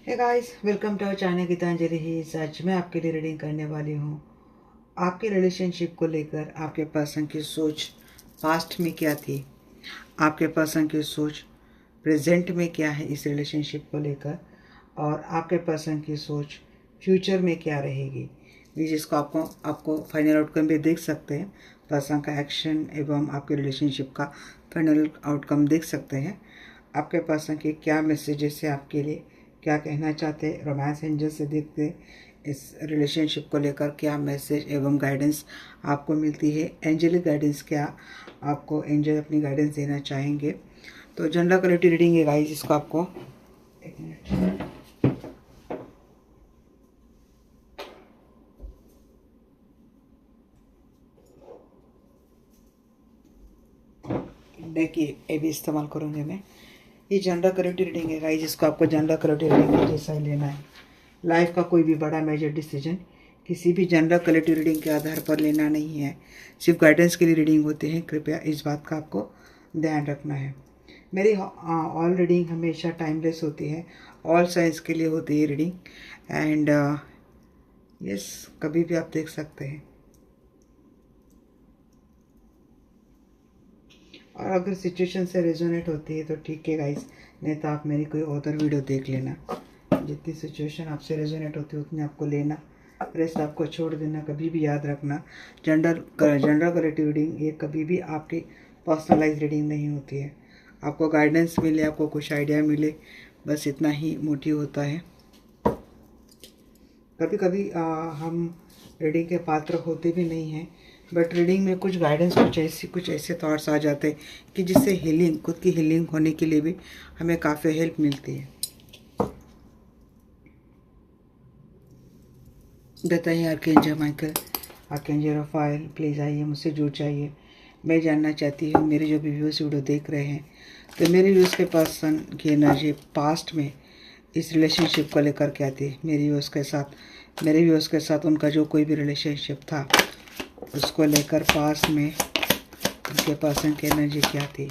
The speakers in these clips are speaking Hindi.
Hey guys, welcome to our channel Geetanjali ही। आज मैं आपके लिए रीडिंग करने वाली हूँ। आपके रिलेशनशिप को लेकर आपके पर्सन की सोच पास्ट में क्या थी, आपके पर्सन की सोच प्रेजेंट में क्या है इस रिलेशनशिप को लेकर, और आपके पर्सन की सोच फ्यूचर में क्या रहेगी। जिसको आपको आपको फाइनल आउटकम भी देख सकते हैं। पर्सन का एक्शन एवं आपके रिलेशनशिप का फाइनल आउटकम देख सकते हैं। आपके पर्सन के क्या मैसेजेस है, आपके लिए क्या कहना चाहते हैं। रोमांस एंजल से देखते हैं इस रिलेशनशिप को लेकर क्या मैसेज एवं गाइडेंस आपको मिलती है। एंजलिक गाइडेंस क्या आपको एंजल अपनी गाइडेंस देना चाहेंगे। तो जनरल क्वालिटी रीडिंग है गाइस, इसको आपको एक मिनट देखिए, ये भी इस्तेमाल करूँगी मैं। ये जनरल क्वालिटी रीडिंग है गाइस, जिसको आपको जनरल क्वालिटी रीडिंग के जैसा ही लेना है। लाइफ का कोई भी बड़ा मेजर डिसीजन किसी भी जनरल क्वालिटी रीडिंग के आधार पर लेना नहीं है, सिर्फ गाइडेंस के लिए रीडिंग होते हैं। कृपया इस बात का आपको ध्यान रखना है। मेरी ऑल रीडिंग हमेशा टाइमलेस होती है, ऑल साइंस के लिए होती है रीडिंग। एंड यस, कभी भी आप देख सकते हैं। और अगर सिचुएशन से रेजोनेट होती है तो ठीक है गाइस, नहीं तो आप मेरी कोई अदर वीडियो देख लेना। जितनी सिचुएशन आपसे रेजोनेट होती है उतनी आपको लेना, रेस्ट आपको छोड़ देना। कभी भी याद रखना, जनरल क्वालिटी रीडिंग ये कभी भी आपकी पर्सनलाइज रीडिंग नहीं होती है। आपको गाइडेंस मिले, आपको कुछ आइडिया मिले, बस इतना ही मोटिव होता है। कभी कभी हम रीडिंग के पात्र होते भी नहीं हैं, बट रीडिंग में कुछ गाइडेंस, कुछ ऐसे थॉट्स आ जाते हैं कि जिससे हीलिंग, खुद की हीलिंग होने के लिए भी हमें काफ़ी हेल्प मिलती है। बताइए archangel Michael, archangel Rafale, please आइए, मुझसे जुड़ जाइए। मैं जानना चाहती हूँ, मेरे जो भी व्यूअर्स वीडियो देख रहे हैं, तो मेरे व्यूअर्स के पर्सन की एनर्जी पास्ट में इस रिलेशनशिप को लेकर क्या थी। मेरे व्यूअर्स के साथ उनका जो कोई भी रिलेशनशिप था उसको लेकर पास्ट में उनके पर्सन की एनर्जी क्या थी।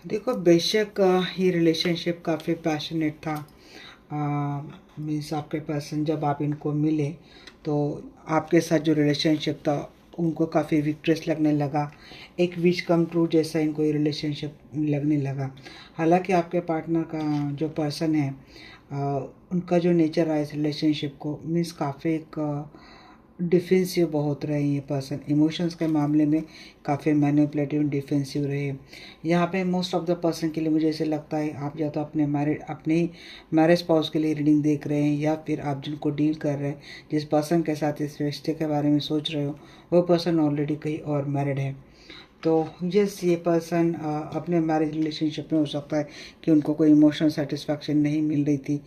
देखो, बेशक ये रिलेशनशिप काफ़ी पैशनेट था। मीन्स आपके पर्सन जब आप इनको मिले तो आपके साथ जो रिलेशनशिप था उनको काफ़ी विक्ट्रेस लगने लगा। एक विश कम ट्रू जैसा इनको ये रिलेशनशिप लगने लगा। हालांकि आपके पार्टनर का जो पर्सन है, उनका जो नेचर है इस रिलेशनशिप को, मीन्स काफ़ी एक डिफेंसिव बहुत रहे ये पर्सन। इमोशंस के मामले में काफ़ी मैनिपुलेटिव, डिफेंसिव रहे। यहाँ पे मोस्ट ऑफ द पर्सन के लिए मुझे ऐसे लगता है, आप या तो अपने मैरिज स्पाउस के लिए रीडिंग देख रहे हैं, या फिर आप जिनको डील कर रहे हैं, जिस पर्सन के साथ इस रिश्ते के बारे में सोच रहे हो, वो पर्सन ऑलरेडी कहीं और मैरिड है। तो यस, ये पर्सन अपने मैरिज रिलेशनशिप में हो सकता है कि उनको कोई इमोशनल सेटिस्फैक्शन नहीं मिल रही थी।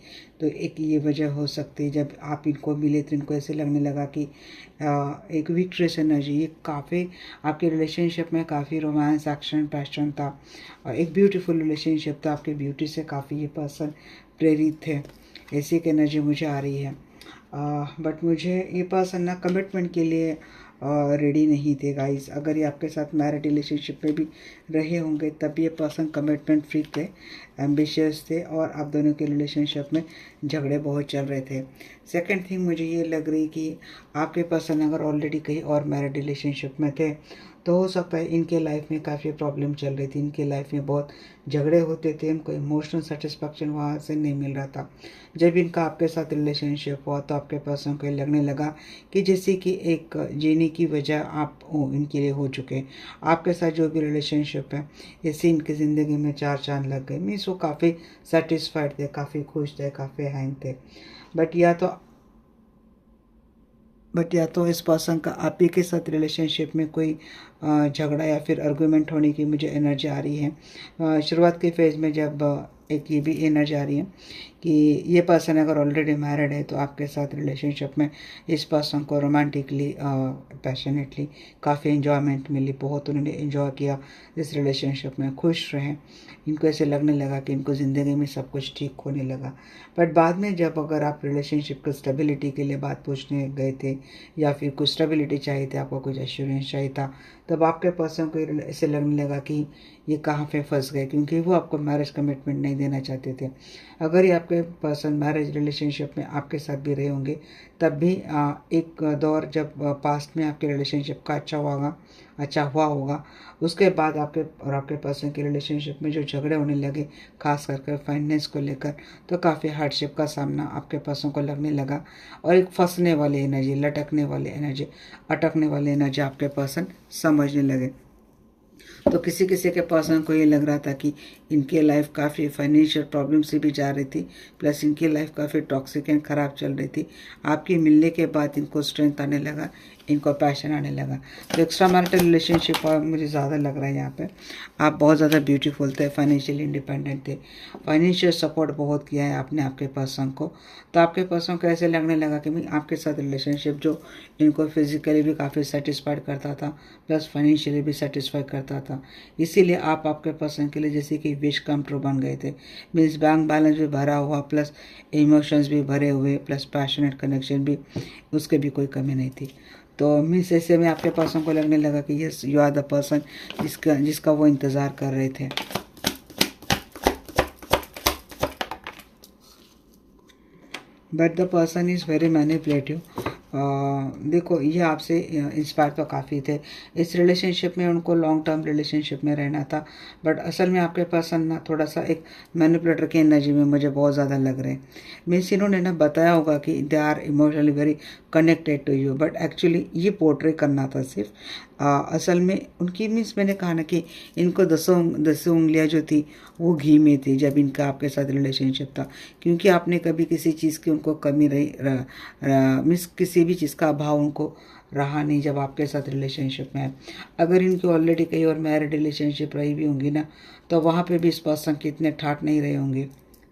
तो एक ये वजह हो सकती है, जब आप इनको मिले तो इनको ऐसे लगने लगा कि एक वीक्ट्रेस एनर्जी, ये काफ़ी आपके रिलेशनशिप में काफ़ी रोमांस, एक्शन, पैशन था, और एक ब्यूटीफुल रिलेशनशिप था। आपकी ब्यूटी से काफ़ी ये पर्सन प्रेरित थे, ऐसी एक एनर्जी मुझे आ रही है। बट मुझे ये पर्सन ना कमिटमेंट के लिए रेडी नहीं थे गाइस। अगर ये आपके साथ मैरिड रिलेशनशिप में भी रहे होंगे तब ये पर्सन कमिटमेंट फ्री थे, एम्बिशियस थे, और आप दोनों के रिलेशनशिप में झगड़े बहुत चल रहे थे। सेकंड थिंग मुझे ये लग रही कि आपके पर्सन अगर ऑलरेडी कहीं और मैरिड रिलेशनशिप में थे तो हो सकता है इनके लाइफ में काफ़ी प्रॉब्लम चल रही थी, इनके लाइफ में बहुत झगड़े होते थे, इनको इमोशनल सेटिस्फैक्शन वहाँ से नहीं मिल रहा था। जब इनका आपके साथ रिलेशनशिप हुआ तो आपके पर्सन को लगने लगा कि जैसे कि एक जीने की वजह आप इनके लिए हो चुके। आपके साथ जो भी रिलेशनशिप है, इससे इनकी ज़िंदगी में चार चांद लग गए। मीन्स वो काफ़ी सेटिस्फाइड थे, काफ़ी खुश थे, काफ़ी हैंग थे। बट या तो इस पर्सन का आप ही के साथ रिलेशनशिप में कोई झगड़ा या फिर आर्गुमेंट होने की मुझे एनर्जी आ रही है। शुरुआत के फेज़ में जब एक ये भी एनर्जी आ रही है कि ये पर्सन अगर ऑलरेडी मैरिड है तो आपके साथ रिलेशनशिप में इस पर्सन को रोमांटिकली, पैशनेटली काफ़ी इन्जॉयमेंट मिली, बहुत उन्होंने इन्जॉय किया इस रिलेशनशिप में, खुश रहे। इनको ऐसे लगने लगा कि इनको ज़िंदगी में सब कुछ ठीक होने लगा। बट बाद में जब अगर आप रिलेशनशिप की स्टेबिलिटी के लिए बात पूछने गए थे, या फिर कुछ स्टेबिलिटी चाहिए थी, आपको कुछ एश्योरेंस चाहिए था, तब आपके पर्सन को ऐसे लगने लगा कि ये कहाँ पे फंस गए, क्योंकि वो आपको मैरिज कमिटमेंट नहीं देना चाहते थे। अगर ये आपके पर्सन मैरिज रिलेशनशिप में आपके साथ भी रहे होंगे, तब भी एक दौर जब पास्ट में आपके रिलेशनशिप का अच्छा हुआ होगा, उसके बाद आपके पर्सन के रिलेशनशिप में जो झगड़े होने लगे, खास करके फाइनेंस को लेकर, तो काफ़ी हार्डशिप का सामना आपके पर्सन को लगने लगा, और एक फंसने वाली एनर्जी, लटकने वाली एनर्जी, अटकने वाली एनर्जी आपके पर्सन समझने लगे। तो किसी किसी के पर्सन को ये लग रहा था कि इनकी लाइफ काफ़ी फाइनेंशियल प्रॉब्लम से भी जा रही थी, प्लस इनकी लाइफ काफ़ी टॉक्सिक एंड ख़राब चल रही थी। आपकी मिलने के बाद इनको स्ट्रेंथ आने लगा, इनको पैशन आने लगा। तो एक्स्ट्रा मैरिटल रिलेशनशिप मुझे ज़्यादा लग रहा है यहाँ पे आप बहुत ज़्यादा ब्यूटीफुल थे, फाइनेंशियली इंडिपेंडेंट थे, फाइनेंशियल सपोर्ट बहुत किया है आपने आपके पर्सन को। तो आपके पर्सन को ऐसे लगने लगा कि मैं आपके साथ रिलेशनशिप जो इनको फिजिकली भी काफ़ी सेटिस्फाइड करता था, प्लस फाइनेंशियली भी सेटिस्फाई करता था, इसीलिए आप आपके पर्सन के लिए जैसे कि विश कम ट्रू बन गए थे। मीन्स बैंक बैलेंस भी भरा हुआ, प्लस इमोशंस भी भरे हुए, प्लस पैशनेट कनेक्शन भी, उसके भी कोई कमी नहीं थी। तो मीन्स ऐसे में आपके पर्सन को लगने लगा कि yes you are the person जिसका वो इंतज़ार कर रहे थे। But the person is very manipulative. देखो ये आपसे इंस्पायर तो काफ़ी थे, इस रिलेशनशिप में उनको लॉन्ग टर्म रिलेशनशिप में रहना था, बट असल में आपके पर्सन ना थोड़ा सा एक मैनिपुलेटर की एनर्जी में मुझे बहुत ज़्यादा लग रहे हैं। मीन्स इन्होंने ना बताया होगा कि they are emotionally very connected to you, but actually ये पोर्ट्रे करना था सिर्फ। असल में उनकी मीन्स मैंने कहा ना कि इनको दसों उंगलियाँ जो थी वो घी में थी जब इनका आपके साथ रिलेशनशिप था, क्योंकि आपने कभी किसी चीज़ की उनको कमी मीन्स किसी भी चीज़ का अभाव उनको रहा नहीं जब आपके साथ रिलेशनशिप में है। अगर इनकी ऑलरेडी कहीं और मैरिड रिलेशनशिप रही भी होंगी ना, तो वहाँ पे भी इस पर्सन के इतने ठाट नहीं रहे होंगे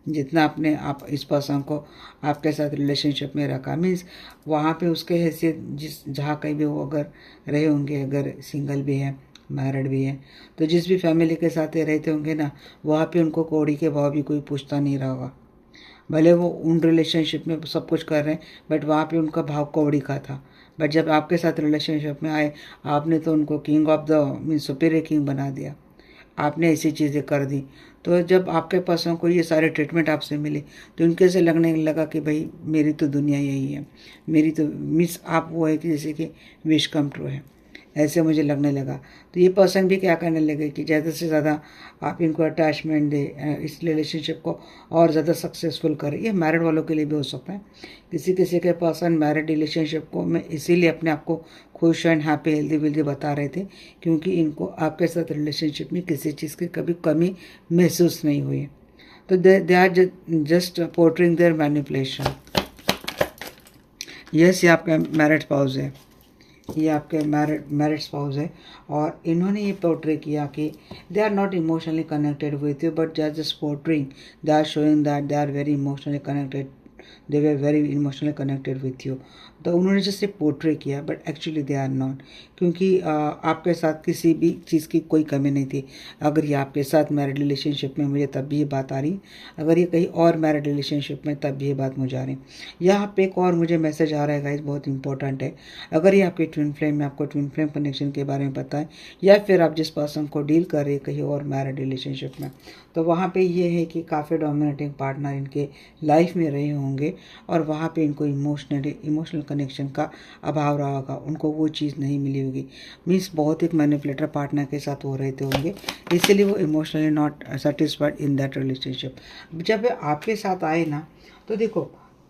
जितना आप इस पर्सन को आपके साथ रिलेशनशिप में रखा। मीन्स वहाँ पे उसके हैसियत जहाँ कहीं भी वो अगर रहे होंगे, अगर सिंगल भी है मैरिड भी है, तो जिस भी फैमिली के साथ ये रहते होंगे ना, वहाँ पे उनको कौड़ी के भाव भी कोई पूछता नहीं रहा होगा। भले वो उन रिलेशनशिप में सब कुछ कर रहे हैं, बट वहाँ पे उनका भाव कौड़ी का था। बट जब आपके साथ रिलेशनशिप में आए, आपने तो उनको king of the means superior king बना दिया, आपने ऐसी चीज़ें कर दी। तो जब आपके पर्सन को ये सारे ट्रीटमेंट आपसे मिले, तो उनके से लगने लगा कि भाई मेरी तो दुनिया यही है, मेरी तो मीन्स आप वो है कि जैसे कि विश कम ट्रू है, ऐसे मुझे लगने लगा। तो ये पर्सन भी क्या करने लगे कि ज़्यादा से ज़्यादा आप इनको अटैचमेंट दे, इस रिलेशनशिप को और ज़्यादा सक्सेसफुल करें। ये मैरिड वालों के लिए भी हो सकता है। किसी किसी के पर्सन मैरिड रिलेशनशिप को मैं इसीलिए अपने आप को खुश एंड हैप्पी हेल्दी वेल्दी बता रहे थे, क्योंकि इनको आपके साथ रिलेशनशिप में किसी चीज़ की कभी कमी महसूस नहीं हुई। तो they are just portraying their manipulation. Yes, ये आपका मैरिड स्पाउस है, ये आपके मैरिड स्पाउस है, और इन्होंने ये पोर्ट्रे किया कि they are not emotionally connected with you, but they are just portraying, they are showing that they are very emotionally connected, they were very emotionally connected with you. तो उन्होंने जैसे पोर्ट्रे किया, but actually they are not, क्योंकि आपके साथ किसी भी चीज़ की कोई कमी नहीं थी। अगर ये आपके साथ मैरिड रिलेशनशिप में मुझे तब भी ये बात आ रही, अगर ये कहीं और मैरिड रिलेशनशिप में तब भी ये बात मुझे आ रही। यहाँ पे एक और मुझे मैसेज आ रहा है गाइस, बहुत इंपॉर्टेंट है। अगर ये आपके ट्विन फ्लेम में आपको ट्विन फ्लेम कनेक्शन के बारे में पता है, या फिर आप जिस पर्सन को डील कर रहे हैं कहीं और मैरिड रिलेशनशिप में, तो वहाँ पे ये है कि काफ़ी डोमिनेटिंग पार्टनर इनके लाइफ में रहे होंगे, और वहाँ पे इनको इमोशनल कनेक्शन का अभाव रहा होगा, उनको वो चीज़ नहीं मिली होगी। मीन्स बहुत एक मैनिपुलेटर पार्टनर के साथ वो रहते होंगे, इसीलिए वो emotionally not satisfied in that relationship. जब आपके साथ आए ना, तो देखो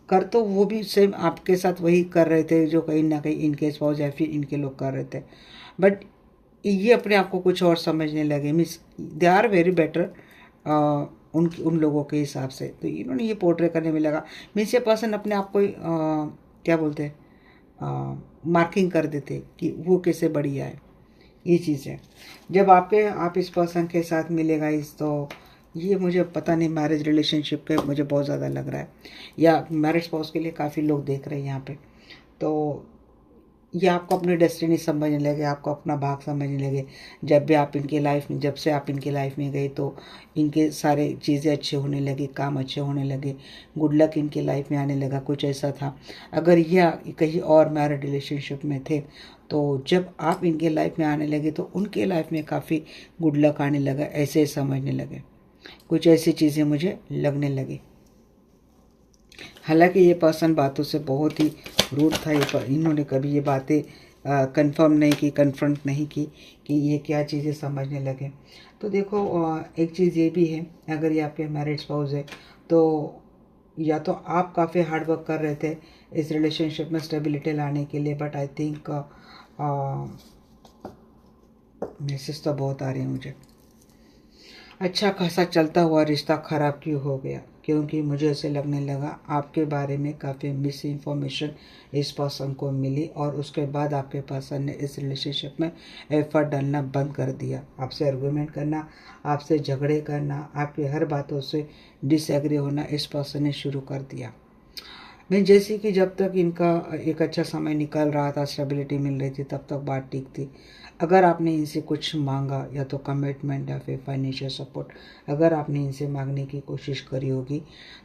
कर तो वो भी सेम आपके साथ वही कर रहे थे जो कहीं ना कहीं इनके स्पाउस या फिर इनके लोग कर रहे थे, बट ये अपने आप को कुछ और समझने लगे। Means they are very better उन लोगों के हिसाब से। तो इन्होंने ये पोर्ट्रे करने में लगा। मीन्स ये पर्सन अपने आप को क्या बोलते हैं, मार्किंग कर देते कि वो कैसे बढ़िया है। ये चीज़ है जब आप इस पर्सन के साथ मिलेगा तो ये मुझे पता नहीं मैरिज रिलेशनशिप के मुझे बहुत ज़्यादा लग रहा है, या मैरिज स्पाउस के लिए काफ़ी लोग देख रहे हैं यहाँ पे। तो ये आपको अपनी डेस्टिनी समझने लगे, आपको अपना भाग समझने लगे। जब भी आप इनकी लाइफ में, जब से आप इनकी लाइफ में गए, तो इनके सारे चीज़ें अच्छे होने लगी, काम अच्छे होने लगे, गुड लक इनकी लाइफ में आने लगा। कुछ ऐसा था। अगर यह कहीं और मैरिड रिलेशनशिप में थे, तो जब आप इनके लाइफ में आने लगे तो उनके लाइफ में काफ़ी गुड लक आने लगा, ऐसे समझने लगे, कुछ ऐसी चीज़ें मुझे लगने लगी। हालांकि ये पर्सन बातों से बहुत ही रूड था, इन्होंने कभी ये बातें कंफर्म नहीं की, कन्फ्रंट नहीं की कि ये क्या चीज़ें समझने लगे। तो देखो एक चीज़ ये भी है, अगर ये आपके मैरिड स्पाउस है तो या तो आप काफ़ी हार्ड वर्क कर रहे थे इस रिलेशनशिप में स्टेबिलिटी लाने के लिए, बट आई थिंक मैसेज तो बहुत आ रही है मुझे, अच्छा खासा चलता हुआ रिश्ता ख़राब क्यों हो गया, क्योंकि मुझे ऐसे लगने लगा आपके बारे में काफ़ी मिस इन्फॉर्मेशन इस पर्सन को मिली और उसके बाद आपके पर्सन ने इस रिलेशनशिप में एफर्ट डालना बंद कर दिया। आपसे आर्गुमेंट करना, आपसे झगड़े करना, आपकी हर बातों से डिसएग्री होना इस पर्सन ने शुरू कर दिया। मैं जैसे कि जब तक इनका एक अच्छा समय निकल रहा था, स्टेबिलिटी मिल रही थी, तब तक बात ठीक थी। अगर आपने इनसे कुछ मांगा या तो कमिटमेंट या फिर फाइनेंशियल सपोर्ट, अगर आपने इनसे मांगने की कोशिश करी होगी,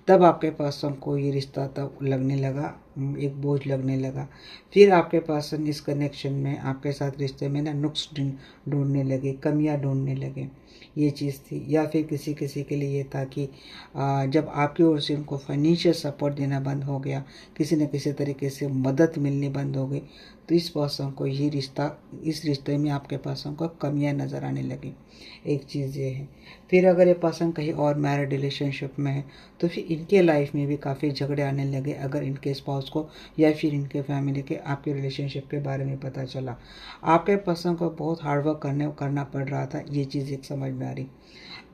तब आपके पर्सन को ये रिश्ता तब लगने लगा, एक बोझ लगने लगा। फिर आपके पर्सन इस कनेक्शन में आपके साथ रिश्ते में ना नुक्स ढूंढने लगे, कमियां ढूंढने लगे, ये चीज़ थी। या फिर किसी किसी के लिए ये था कि जब आपकी ओर से उनको फाइनेंशियल सपोर्ट देना बंद हो गया, किसी न किसी तरीके से मदद मिलनी बंद हो गई, तो इस पर्सन को ये रिश्ता, इस रिश्ते में आपके पर्सन को कमियां नज़र आने लगी। एक चीज़ ये है। फिर अगर ये पर्सन कहीं और मैरिड रिलेशनशिप में है तो फिर इनके लाइफ में भी काफ़ी झगड़े आने लगे, अगर इनके स्पाउस को या फिर इनके फैमिली के आपके रिलेशनशिप के बारे में पता चला। आपके पर्सन को बहुत हार्डवर्क करना पड़ रहा था, ये चीज़ एक समझ में आ रही।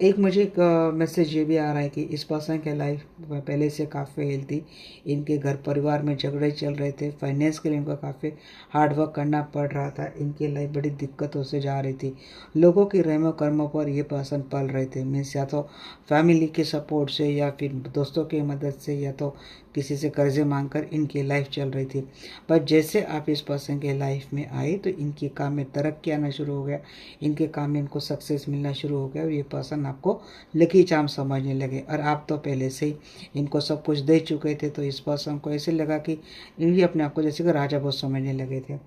एक मुझे एक मैसेज ये भी आ रहा है कि इस पर्सन के लाइफ पहले से काफ़ी हेल्थी, इनके घर परिवार में झगड़े चल रहे थे, फाइनेंस के लिए इनको काफ़ी हार्ड वर्क करना पड़ रहा था, इनकी लाइफ बड़ी दिक्कतों से जा रही थी, लोगों की रहमो कर्मों पर ये पर्सन पल रहे थे, मीन्स या तो फैमिली के सपोर्ट से या फिर दोस्तों की मदद से या तो किसी से कर्जे मांगकर इनकी लाइफ चल रही थी। पर जैसे आप इस पर्सन के लाइफ में आए तो इनके काम में तरक्की आना शुरू हो गया, इनके काम में इनको सक्सेस मिलना शुरू हो गया और ये पर्सन आपको लकी चार्म समझने लगे। और आप तो पहले से ही इनको सब कुछ दे चुके थे, तो इस पर्सन को ऐसे लगा कि ये अपने आप को जैसे कि राजा बहुत समझने लगे थे।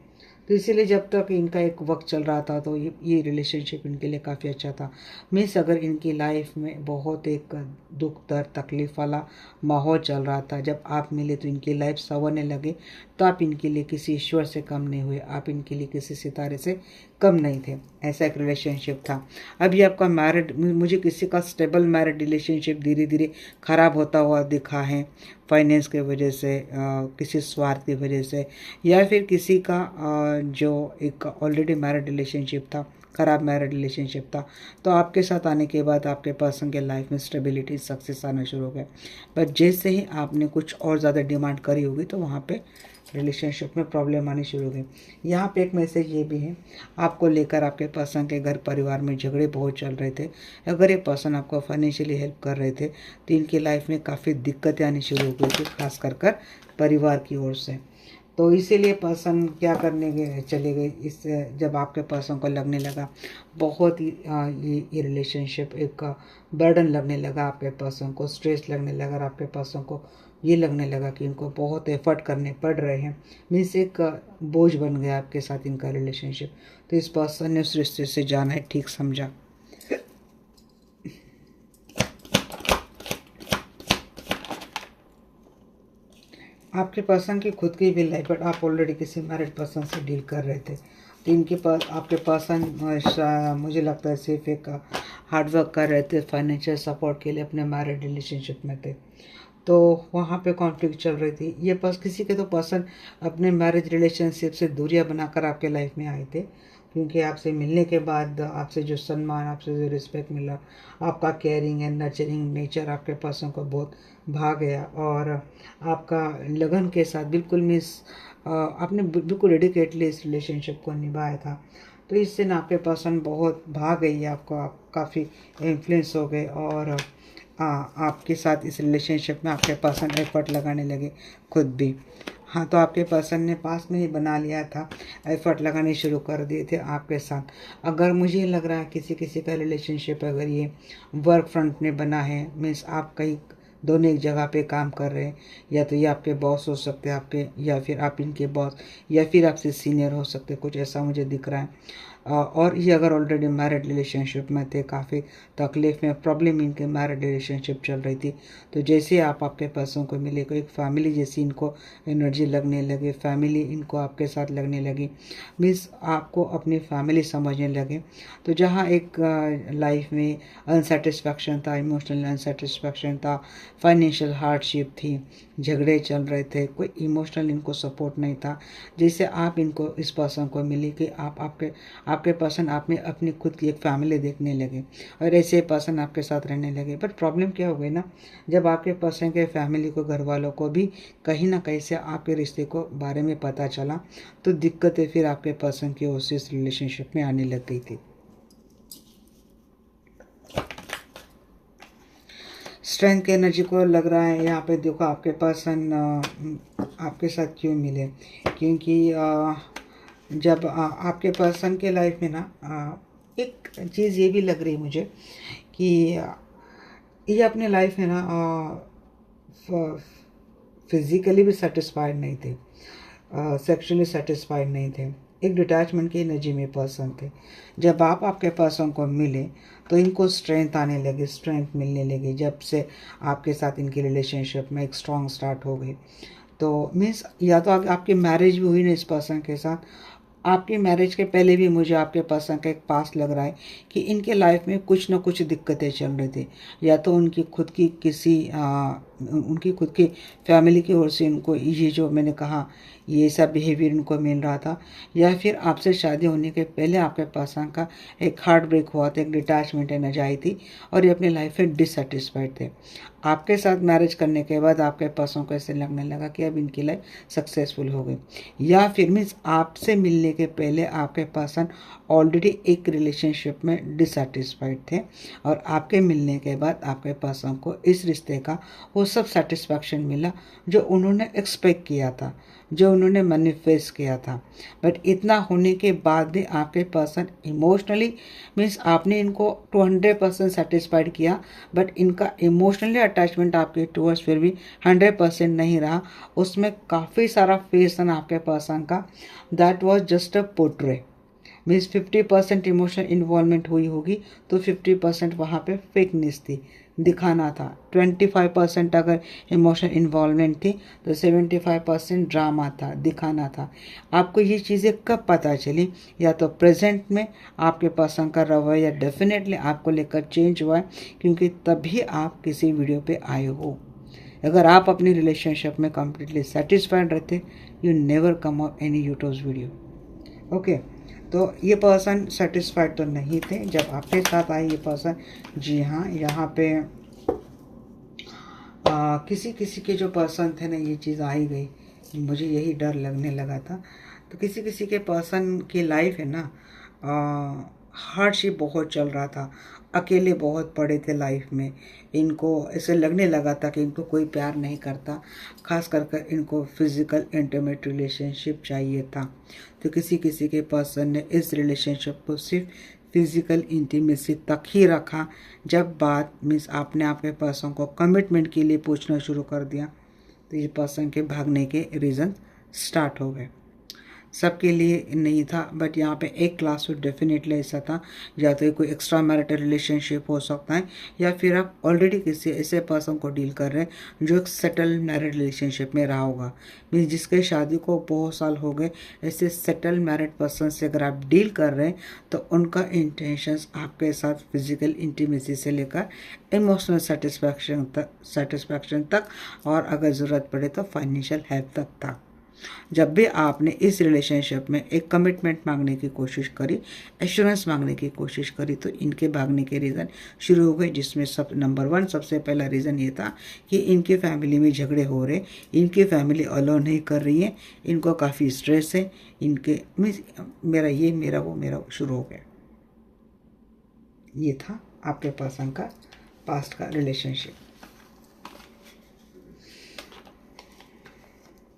तो इसीलिए जब तक इनका एक वक्त चल रहा था तो ये रिलेशनशिप इनके लिए काफ़ी अच्छा था। मीन्स अगर इनकी लाइफ में बहुत एक दुख दर्द तकलीफ वाला माहौल चल रहा था, जब आप मिले तो इनकी लाइफ संवरने लगे, तो आप इनके लिए किसी ईश्वर से कम नहीं हुए, आप इनके लिए किसी सितारे से कम नहीं थे। ऐसा एक रिलेशनशिप था। अभी आपका मैरिड, मुझे किसी का स्टेबल मैरिड रिलेशनशिप धीरे धीरे ख़राब होता हुआ दिखा है, फाइनेंस की वजह से, किसी स्वार्थ की वजह से, या फिर किसी का जो एक ऑलरेडी मैरिड रिलेशनशिप था, ख़राब मैरिड रिलेशनशिप था, तो आपके साथ आने के बाद आपके पर्सन के लाइफ में स्टेबिलिटी सक्सेस आना शुरू हो गया। बट जैसे ही आपने कुछ और ज़्यादा डिमांड करी होगी तो वहाँ पे रिलेशनशिप में प्रॉब्लम आनी शुरू हो गई। यहाँ पे एक मैसेज ये भी है, आपको लेकर आपके पर्सन के घर परिवार में झगड़े बहुत चल रहे थे। अगर ये पर्सन आपको फाइनेंशियली हेल्प कर रहे थे तो इनकी लाइफ में काफ़ी दिक्कतें आनी शुरू हो गई थी, खास कर परिवार की ओर से। तो इसीलिए पर्सन क्या करने गए, चले गए, इस जब आपके पर्सन को लगने लगा बहुत ही ये रिलेशनशिप एक बर्डन लगने लगा, आपके पर्सन को स्ट्रेस लगने लगा, और आपके पर्सन को ये लगने लगा कि इनको बहुत एफर्ट करने पड़ रहे हैं, मीन्स एक बोझ बन गया आपके साथ इनका रिलेशनशिप। तो इस पर्सन ने उस रिश्ते से जाना है ठीक समझा। आपके पर्सन की खुद की भी लाइफ, बट आप ऑलरेडी किसी मैरिड पर्सन से डील कर रहे थे, तो इनके पास आपके पर्सन मुझे लगता है सिर्फ एक हार्डवर्क कर रहे थे, फाइनेंशियल सपोर्ट के लिए अपने मैरिड रिलेशनशिप में थे, तो वहाँ पे कॉन्फ्लिक्ट चल रही थी। ये पास किसी के तो पर्सन अपने मैरिज रिलेशनशिप से दूरियां बनाकर आपके लाइफ में आए थे, क्योंकि आपसे मिलने के बाद आपसे जो सम्मान, आपसे जो रिस्पेक्ट मिला, आपका केयरिंग एंड नर्चरिंग नेचर आपके पर्सन को बहुत भा गया, और आपका लगन के साथ बिल्कुल आपने बिल्कुल डेडिकेटली इस रिलेशनशिप को निभाया था। तो इससे ना आपके पर्सन बहुत भा गई, आपको आप काफ़ी इन्फ्लुएंस हो गए, और आपके साथ इस रिलेशनशिप में आपके पर्सन एफर्ट लगाने लगे खुद भी। हाँ, तो आपके पर्सन ने पास में ही बना लिया था, एफर्ट लगाने शुरू कर दिए थे आपके साथ। अगर मुझे लग रहा है किसी किसी का रिलेशनशिप अगर ये वर्क फ्रंट में बना है, मीन्स आप कहीं दोनों एक जगह पे काम कर रहे हैं, या तो ये आपके बॉस हो सकते हैं आपके, या फिर आप इनके बॉस, या फिर आपसे सीनियर हो सकते हैं, कुछ ऐसा मुझे दिख रहा है। और ये अगर ऑलरेडी मैरिड रिलेशनशिप में थे, काफ़ी तकलीफ में प्रॉब्लम इनके मैरिड रिलेशनशिप चल रही थी, तो जैसे आप आपके पर्सन को मिले, कोई एक फैमिली जैसी इनको एनर्जी लगने लगे, फैमिली इनको आपके साथ लगने लगी, मीन्स आपको अपनी फैमिली समझने लगे। तो जहाँ एक लाइफ में अनसेटिस्फैक्शन था, इमोशनल अनसेटिस्फैक्शन था, फाइनेंशियल हार्डशिप थी, झगड़े चल रहे थे, कोई इमोशनल इनको सपोर्ट नहीं था, जैसे आप इनको इस पर्सन को मिली कि आप आपके पर्सन आप में अपनी खुद की एक फैमिली देखने लगे, और ऐसे पर्सन आपके साथ रहने लगे। बट प्रॉब्लम क्या हो गई ना, जब आपके पर्सन के फैमिली को, घर वालों को भी कहीं ना कहीं से आपके रिश्ते को बारे में पता चला, तो दिक्कतें फिर आपके पर्सन की ओर से इस रिलेशनशिप में आने लग गई थी। स्ट्रेंथ की एनर्जी को लग रहा है यहाँ पे, देखो आपके पर्सन आपके साथ क्यों मिले, क्योंकि जब आपके पर्सन के लाइफ में ना एक चीज़ ये भी लग रही मुझे कि ये अपने लाइफ में ना फिज़िकली भी सेटिस्फाइड नहीं थे, सेक्शुअली सेटिस्फाइड नहीं थे, एक डिटैचमेंट की एनर्जी में पर्सन थे। जब आप आपके पर्सन को मिले तो इनको स्ट्रेंथ आने लगी, स्ट्रेंथ मिलने लगी, जब से आपके साथ इनकी रिलेशनशिप में एक स्ट्रॉन्ग स्टार्ट हो गई। तो मीन्स या तो आपकी मैरिज भी हुई ना इस पर्सन के साथ, आपकी मैरिज के पहले भी मुझे आपके पर्सन का एक पास्ट लग रहा है कि इनके लाइफ में कुछ ना कुछ दिक्कतें चल रही थी, या तो उनकी खुद की उनकी खुद की फैमिली की ओर से इनको ये जो मैंने कहा ये सब बिहेवियर इनको मिल रहा था, या फिर आपसे शादी होने के पहले आपके पर्सन का एक हार्ट ब्रेक हुआ था, एक डिटैचमेंट एनर्जी आई थी, और ये अपनी लाइफ में डिससेटिस्फाइड थे। आपके साथ मैरिज करने के बाद आपके पर्सन को ऐसे लगने लगा कि अब इनकी लाइफ सक्सेसफुल हो गई, या फिर मीन्स आपसे मिलने के पहले आपके पर्सन ऑलरेडी एक रिलेशनशिप में डिससेटिस्फाइड थे, और आपके मिलने के बाद आपके पर्सन को इस रिश्ते का वो सब सेटिस्फैक्शन मिला जो उन्होंने एक्सपेक्ट किया था, जो उन्होंने मैनिफेस्ट किया था। बट इतना होने के बाद भी आपके पर्सन इमोशनली, मीन्स आपने इनको 200% सेटिस्फाइड किया, बट इनका इमोशनली अटैचमेंट आपके टूवर्ड्स फिर भी 100% नहीं रहा। उसमें काफ़ी सारा फेस था आपके पर्सन का, that was just a portray, means 50% emotional involvement हुई होगी, तो 50% वहाँ पे फेकनेस थी, दिखाना था। 25% अगर इमोशनल इन्वॉल्वमेंट थी तो 75% ड्रामा था, दिखाना था। आपको ये चीज़ें कब पता चली, या तो प्रेजेंट में आपके पर्सन का रवैया डेफिनेटली आपको लेकर चेंज हुआ है, क्योंकि तभी आप किसी वीडियो पे आए हो। अगर आप अपनी रिलेशनशिप में कम्प्लीटली सेटिस्फाइड रहते, you never come out any YouTube video. Okay, तो ये पर्सन सेटिस्फाइड तो नहीं थे जब आपके साथ आए ये पर्सन। जी हाँ, यहाँ पे किसी किसी के जो पर्सन थे ना, ये चीज़ आ ही गई, मुझे यही डर लगने लगा था। तो किसी किसी के पर्सन की लाइफ है ना, हार्डशिप बहुत चल रहा था, अकेले बहुत पड़े थे लाइफ में, इनको ऐसे लगने लगा था कि इनको कोई प्यार नहीं करता, खास कर इनको फिज़िकल इंटीमेट रिलेशनशिप चाहिए था। तो किसी किसी के पर्सन ने इस रिलेशनशिप को सिर्फ फिज़िकल इंटीमेसी तक ही रखा। जब बात मीन्स आपने आपके पर्सन को कमिटमेंट के लिए पूछना शुरू कर दिया, तो ये पर्सन के भागने के रीज़न स्टार्ट हो गए। सबके लिए नहीं था, बट यहाँ पे एक क्लास में डेफिनेटली ऐसा था, या तो कोई एक्स्ट्रा मैरिटल रिलेशनशिप हो सकता है, या फिर आप ऑलरेडी किसी ऐसे पर्सन को डील कर रहे हैं जो एक सेटल मैरिड रिलेशनशिप में रहा होगा, मीन्स जिसके शादी को बहुत साल हो गए। ऐसे सेटल मैरिड पर्सन से अगर आप डील कर रहे हैं तो उनका इंटेंशंस आपके साथ फिजिकल इंटीमेसी से लेकर इमोशनल सेटिस्फैक्शन तक, और अगर ज़रूरत पड़े तो फाइनेंशियल हेल्प तक था। जब भी आपने इस रिलेशनशिप में एक कमिटमेंट मांगने की कोशिश करी, एश्योरेंस मांगने की कोशिश करी, तो इनके भागने के रीज़न शुरू हो गए, जिसमें नंबर 1 सबसे पहला रीज़न ये था कि इनके फैमिली में झगड़े हो रहे, इनकी फैमिली अलाउ नहीं कर रही है, इनको काफ़ी स्ट्रेस है, इनके मेरा वो शुरू हो गया। ये था आपके पर्सन का पास्ट का रिलेशनशिप।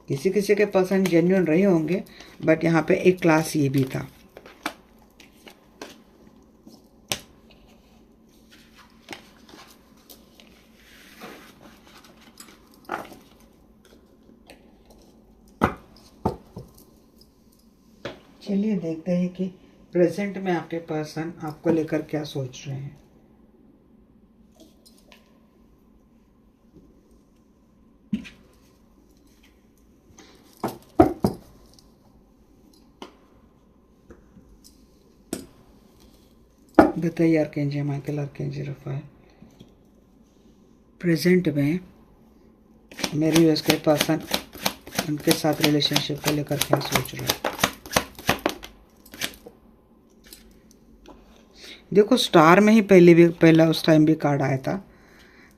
किसी किसी के पर्सन जेन्युइन रहे होंगे, बट यहाँ पे एक क्लास ये भी था। चलिए देखते हैं कि प्रेजेंट में आपके पर्सन आपको लेकर क्या सोच रहे हैं। बताइए archangel Michael, archangel Rafale, present में मेरी उसके पर्सन उनके साथ रिलेशनशिप को लेकर क्या सोच रहे हैं। देखो स्टार में ही पहला उस टाइम भी कार्ड आया था।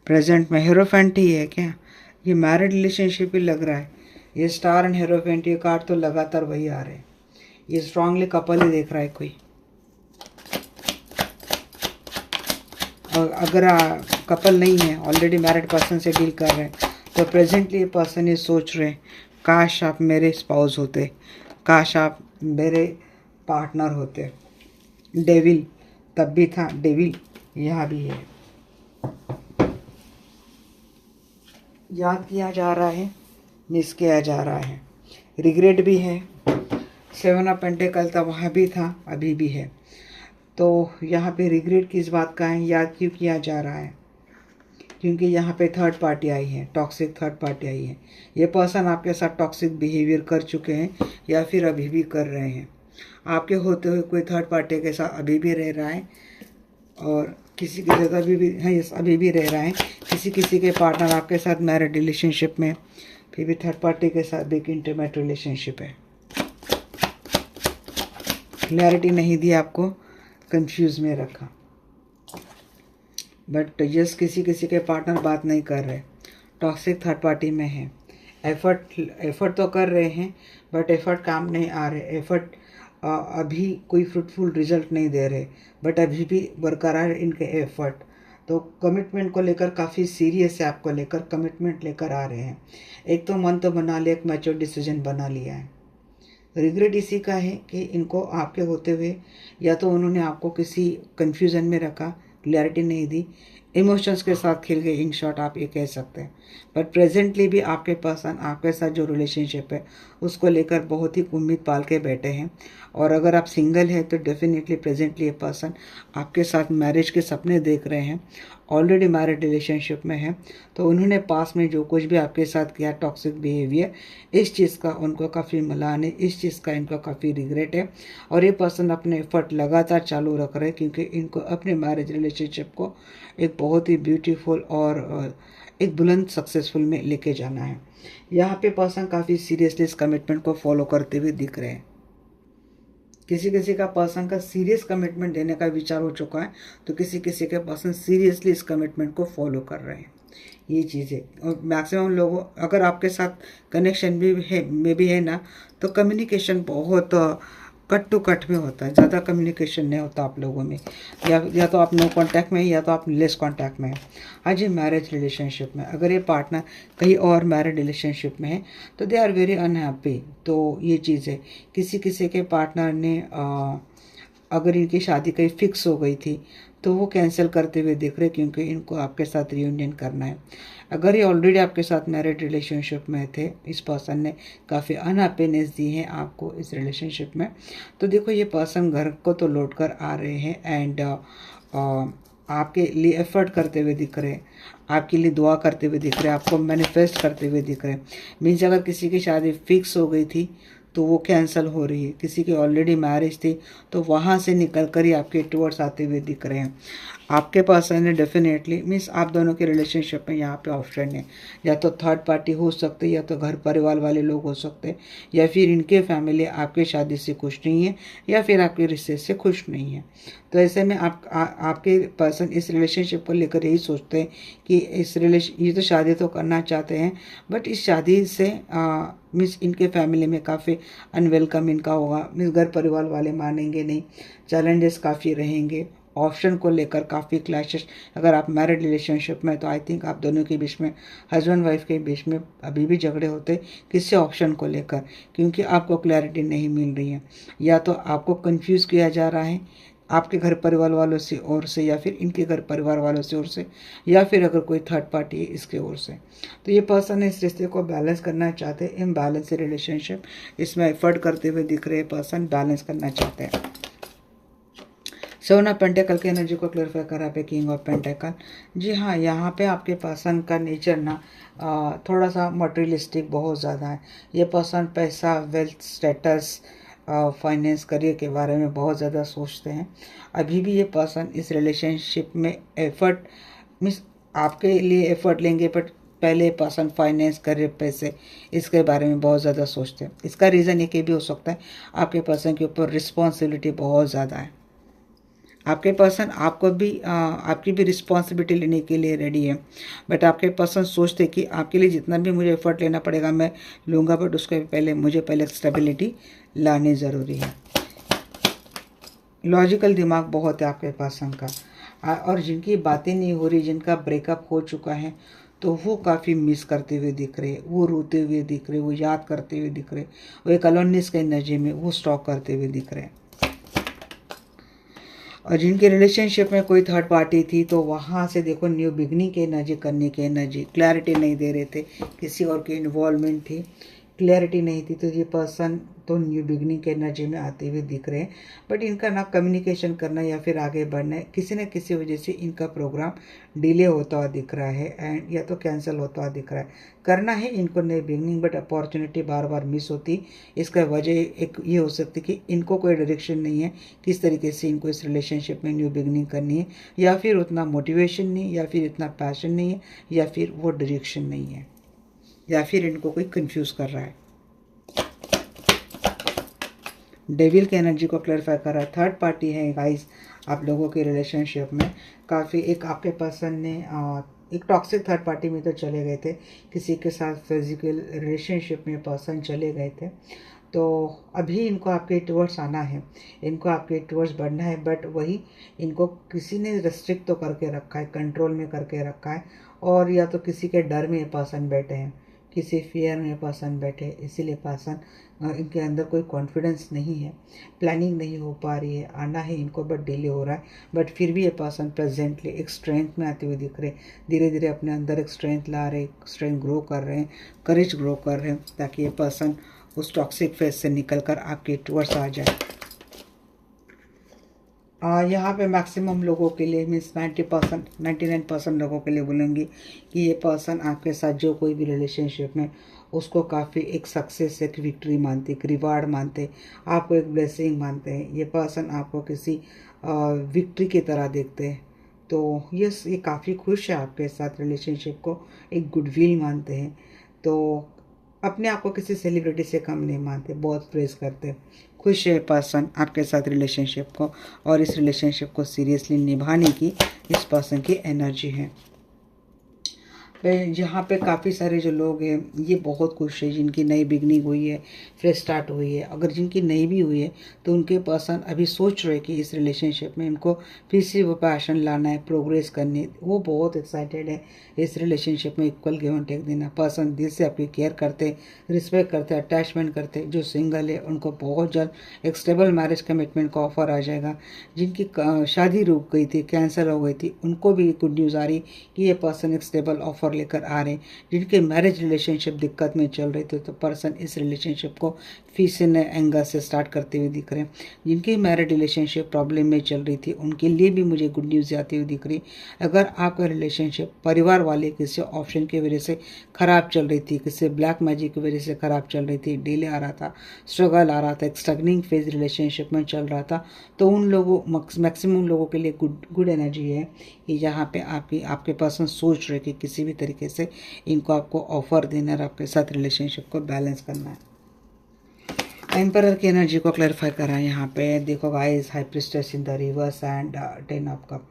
प्रेजेंट में हीरोफेंट ही है क्या, ये मैरिड रिलेशनशिप ही लग रहा है। ये स्टार एंड हीरोफेंट ये कार्ड तो लगातार वही आ रहे हैं। ये स्ट्रांगली कपल ही देख रहा है कोई। और अगर कपल नहीं है, ऑलरेडी मैरिड पर्सन से डील कर रहे हैं, तो प्रेजेंटली ये पर्सन ये सोच रहे हैं काश आप मेरे स्पाउस होते, काश आप मेरे पार्टनर होते। डेविल तब भी था, डेविल यहाँ भी है। याद किया जा रहा है, मिस किया जा रहा है, रिग्रेट भी है। 7 ऑफ पेंटिकल था, वहाँ भी था, अभी भी है। तो यहाँ पे रिग्रेट किस बात का है, याद क्यों किया जा रहा है, क्योंकि यहाँ पे थर्ड पार्टी आई है, टॉक्सिक थर्ड पार्टी आई है। ये पर्सन आपके साथ टॉक्सिक बिहेवियर कर चुके हैं या फिर अभी भी कर रहे हैं। आपके होते हुए कोई थर्ड पार्टी के साथ अभी भी रह रहा है और किसी की जगह अभी भी रह रहा है। किसी के पार्टनर आपके साथ मैरिड रिलेशनशिप में, फिर भी थर्ड पार्टी के साथ भी इंटीमेट रिलेशनशिप है। क्लैरिटी नहीं दी आपको, कंफ्यूज में रखा। बट यस किसी के पार्टनर बात नहीं कर रहे, टॉक्सिक थर्ड पार्टी में है। एफर्ट तो कर रहे हैं बट एफर्ट काम नहीं आ रहे। एफर्ट अभी कोई फ्रूटफुल रिजल्ट नहीं दे रहे, बट अभी भी बरकरार इनके एफर्ट। तो कमिटमेंट को लेकर काफ़ी सीरियस है, आपको लेकर कमिटमेंट लेकर आ रहे हैं। एक तो मन तो बना लिया, एक मैच्योर डिसीजन बना लिया है। रिग्रेट इसी का है कि इनको आपके होते हुए या तो उन्होंने आपको किसी कंफ्यूजन में रखा, क्लैरिटी नहीं दी, इमोशंस के साथ खेल गए, इन शॉर्ट आप ये कह सकते हैं। बट प्रेजेंटली भी आपके पर्सन आपके साथ जो रिलेशनशिप है उसको लेकर बहुत ही उम्मीद पाल के बैठे हैं। और अगर आप सिंगल हैं तो डेफिनेटली प्रेजेंटली ये पर्सन आपके साथ मैरिज के सपने देख रहे हैं, ऑलरेडी मैरिड रिलेशनशिप में है। तो उन्होंने पास में जो कुछ भी आपके साथ किया टॉक्सिक बिहेवियर, इस चीज़ का उनको काफ़ी मलान है, इस चीज़ का इनको काफ़ी रिग्रेट है। और ये पर्सन अपने एफर्ट लगातार चालू रख रहे हैं क्योंकि इनको अपने मैरिज रिलेशनशिप को एक बहुत ही ब्यूटीफुल और एक बुलंद सक्सेसफुल में लेके जाना है। यहाँ पे पर्सन काफ़ी सीरियसली इस कमिटमेंट को फॉलो करते हुए दिख रहे हैं। किसी का पर्सन का सीरियस कमिटमेंट देने का विचार हो चुका है, तो किसी के पर्सन सीरियसली इस कमिटमेंट को फॉलो कर रहे हैं। ये चीज़ें और मैक्सिमम लोगों अगर आपके साथ कनेक्शन भी है ना, तो कम्युनिकेशन बहुत कट टू कट में होता है, ज़्यादा कम्युनिकेशन नहीं होता आप लोगों में। या तो आप नो कांटेक्ट में या तो आप लेस कांटेक्ट में हैं। आज ये मैरिज रिलेशनशिप में अगर ये पार्टनर कहीं और मैरिज रिलेशनशिप में है तो दे आर वेरी अनहैप्पी। तो ये चीज़ है, किसी के पार्टनर ने अगर इनकी शादी कहीं फिक्स हो गई थी तो वो कैंसिल करते हुए दिख रहे क्योंकि इनको आपके साथ रियूनियन करना है। अगर ये ऑलरेडी आपके साथ मैरिड रिलेशनशिप में थे, इस पर्सन ने काफ़ी अनहैप्पीनेस दी है आपको इस रिलेशनशिप में, तो देखो ये पर्सन घर को तो लौट कर आ रहे हैं एंड आपके लिए एफर्ट करते हुए दिख रहे हैं, आपके लिए दुआ करते हुए दिख रहे हैं, आपको मैनिफेस्ट करते हुए दिख रहे हैं। मीन्स अगर किसी की शादी फिक्स हो गई थी तो वो कैंसिल हो रही है, किसी की ऑलरेडी मैरिज थी तो वहाँ से निकल कर ही आपके टूवर्ड्स आते हुए दिख रहे हैं। आपके पर्सन ने डेफिनेटली मीन्स आप दोनों के रिलेशनशिप में यहाँ पे ऑप्शन है, या तो थर्ड पार्टी हो सकते, या तो घर परिवार वाले लोग हो सकते, या फिर इनके फैमिली आपके शादी से खुश नहीं है या फिर आपके रिश्ते से खुश नहीं है। तो ऐसे में आपके पर्सन इस रिलेशनशिप को लेकर यही सोचते हैं कि ये तो शादी तो करना चाहते हैं बट इस शादी से मीन्स इनके फैमिली में काफ़ी अनवेलकम इनका होगा, मीन्स घर परिवार वाले मानेंगे नहीं, चैलेंजेस काफ़ी रहेंगे, ऑप्शन को लेकर काफ़ी क्लैशेस। अगर आप मैरिड रिलेशनशिप में तो आई थिंक आप दोनों के बीच में, हस्बैंड वाइफ के बीच में अभी भी झगड़े होते किसी ऑप्शन को लेकर, क्योंकि आपको क्लैरिटी नहीं मिल रही है, या तो आपको कंफ्यूज किया जा रहा है आपके घर परिवार वालों से ओर से, या फिर इनके घर परिवार वालों से ओर से, या फिर अगर कोई थर्ड पार्टी है इसके ओर से। तो ये पर्सन इस रिश्ते को बैलेंस करना चाहते हैं, इम्बैलेंस रिलेशनशिप, इसमें एफर्ट करते हुए दिख रहे पर्सन बैलेंस करना चाहते हैं। सेवन ऑफ पेंटेकल की एनर्जी को क्लैरिफाई करा पे किंग ऑफ पेंटेकल। जी हाँ, यहाँ पे आपके पर्सन का नेचर ना थोड़ा सा मटेरियलिस्टिक बहुत ज़्यादा है। ये पर्सन पैसा, वेल्थ, स्टेटस, फाइनेंस, करियर के बारे में बहुत ज़्यादा सोचते हैं। अभी भी ये पर्सन इस रिलेशनशिप में एफर्ट मीन्स आपके लिए एफर्ट लेंगे, बट पहले पर्सन फाइनेंस, करियर, पैसे इसके बारे में बहुत ज़्यादा सोचते हैं। इसका रीज़न ये भी हो सकता है आपके पर्सन के ऊपर रिस्पॉन्सिबिलिटी बहुत ज़्यादा है। आपके पर्सन आपको भी आपकी भी रिस्पॉन्सिबिलिटी लेने के लिए रेडी है, बट आपके पर्सन सोचते कि आपके लिए जितना भी मुझे एफर्ट लेना पड़ेगा मैं लूँगा, बट उसके पहले मुझे स्टेबिलिटी लानी ज़रूरी है। लॉजिकल दिमाग बहुत है आपके पर्सन का, और जिनकी बातें नहीं हो रही, जिनका ब्रेकअप हो चुका है, तो वो काफ़ी मिस करते हुए दिख रहे, वो रोते हुए दिख रहे, वो याद करते हुए दिख रहे, वो एक अलोननेस के एनर्जी में वो स्टॉक करते हुए दिख रहे हैं। और जिनके रिलेशनशिप में कोई थर्ड पार्टी थी, तो वहाँ से देखो न्यू बिगनिंग की एनर्जी, करने की एनर्जी, क्लैरिटी नहीं दे रहे थे, किसी और की इन्वॉल्वमेंट थी, क्लैरिटी नहीं थी, तो ये पर्सन तो न्यू बिगनिंग के एनर्जी में आते हुए दिख रहे हैं। बट इनका ना कम्युनिकेशन करना या फिर आगे बढ़ना है, किसी न किसी वजह से इनका प्रोग्राम डिले होता हुआ दिख रहा है, एंड या तो कैंसिल होता हुआ दिख रहा है। करना है इनको new beginning, but opportunity bar bar miss होती। इसका वजह एक ये हो सकती कि इनको कोई डायरेक्शन नहीं है किस तरीके से इनको इस रिलेशनशिप में न्यू बिगनिंग करनी है, या फिर उतना मोटिवेशन नहीं, या फिर इतना पैशन नहीं है, या फिर वो डायरेक्शन नहीं है, या फिर इनको कोई कंफ्यूज कर रहा है। डेविल की एनर्जी को क्लैरिफाई कर रहा है। थर्ड पार्टी है गाइस आप लोगों के रिलेशनशिप में। काफ़ी एक आपके पर्सन ने एक टॉक्सिक थर्ड पार्टी में तो चले गए थे, किसी के साथ फिजिकल रिलेशनशिप में पर्सन चले गए थे, तो अभी इनको आपके टूवर्ड्स आना है, इनको आपके टूवर्ड्स बढ़ना है, बट वही इनको किसी ने रेस्ट्रिक्ट तो करके रखा है, कंट्रोल में करके रखा है, और या तो किसी के डर में पर्सन बैठे हैं, किसी फियर में पर्सन बैठे, इसीलिए पर्सन इनके अंदर कोई कॉन्फिडेंस नहीं है, प्लानिंग नहीं हो पा रही है, आना है इनको बट डिले हो रहा है। बट फिर भी ये पर्सन प्रेजेंटली एक स्ट्रेंथ में आते हुए दिख रहे, धीरे धीरे अपने अंदर एक स्ट्रेंथ ला रहे, स्ट्रेंथ ग्रो कर रहे हैं, करेज ग्रो कर रहे हैं, ताकि ये पर्सन उस टॉक्सिक फेज से निकलकर आपके टूवर्ड्स आ जाए। यहाँ पे मैक्सिमम लोगों के लिए मीन्स 90%, 99% लोगों के लिए बोलूँगी कि ये पर्सन आपके साथ जो कोई भी रिलेशनशिप में उसको काफ़ी एक सक्सेस, एक विक्ट्री मानते, एक रिवार्ड मानते, आपको एक ब्लेसिंग मानते हैं। ये पर्सन आपको किसी विक्ट्री की तरह देखते हैं, तो ये काफ़ी खुश है आपके साथ, रिलेशनशिप को एक गुडविल मानते हैं, तो अपने आप को किसी सेलिब्रिटी से कम नहीं मानते, बहुत प्रेज करते। खुश है पर्सन आपके साथ रिलेशनशिप को, और इस रिलेशनशिप को सीरियसली निभाने की इस पर्सन की एनर्जी है। यहाँ पे काफ़ी सारे जो लोग हैं ये बहुत खुश है, जिनकी नई बिगनिंग हुई है, फ्रेश स्टार्ट हुई है। अगर जिनकी नई भी हुई है तो उनके पर्सन अभी सोच रहे कि इस रिलेशनशिप में इनको फिर से वो पैशन लाना है, प्रोग्रेस करनी है, वो बहुत एक्साइटेड है इस रिलेशनशिप में इक्वल गिव एंड टेक देना। पर्सन दिल से आपकी केयर करते, रिस्पेक्ट करते, अटैचमेंट करते। जो सिंगल है उनको बहुत जल्द एक स्टेबल मैरिज कमिटमेंट का ऑफर आ जाएगा। जिनकी शादी रुक गई थी, कैंसिल हो गई थी, उनको भी गुड न्यूज़ आ रही कि ये पर्सन एक स्टेबल ऑफर लेकर आ रहे हैं। जिनके मैरिज रिलेशनशिप दिक्कत में चल रहे थे, तो पर्सन इस रिलेशनशिप को फिर से नए एंगल से स्टार्ट करते हुए दिख रहे हैं। जिनकी मैरिज रिलेशनशिप प्रॉब्लम में चल रही थी, उनके लिए भी मुझे गुड न्यूज़ आती हुई दिख रही। अगर आपका रिलेशनशिप परिवार वाले किसी ऑप्शन की वजह से ख़राब चल रही थी, किसी ब्लैक मैजिक की वजह से ख़राब चल रही थी, डिले आ रहा था, स्ट्रगल आ रहा था, एक स्ट्रगलिंग फेज रिलेशनशिप में चल रहा था, तो उन लोगों मैक्सिमम लोगों के लिए गुड एनर्जी है कि यहाँ पे आपके पर्सन सोच रहे कि किसी भी तरीके से इनको आपको ऑफर देना है, आपके साथ रिलेशनशिप को बैलेंस करना है। एम्परर की एनर्जी को क्लैरिफाई करा है यहाँ पे। देखो guys, high priestess in the reverse and 10 of cup.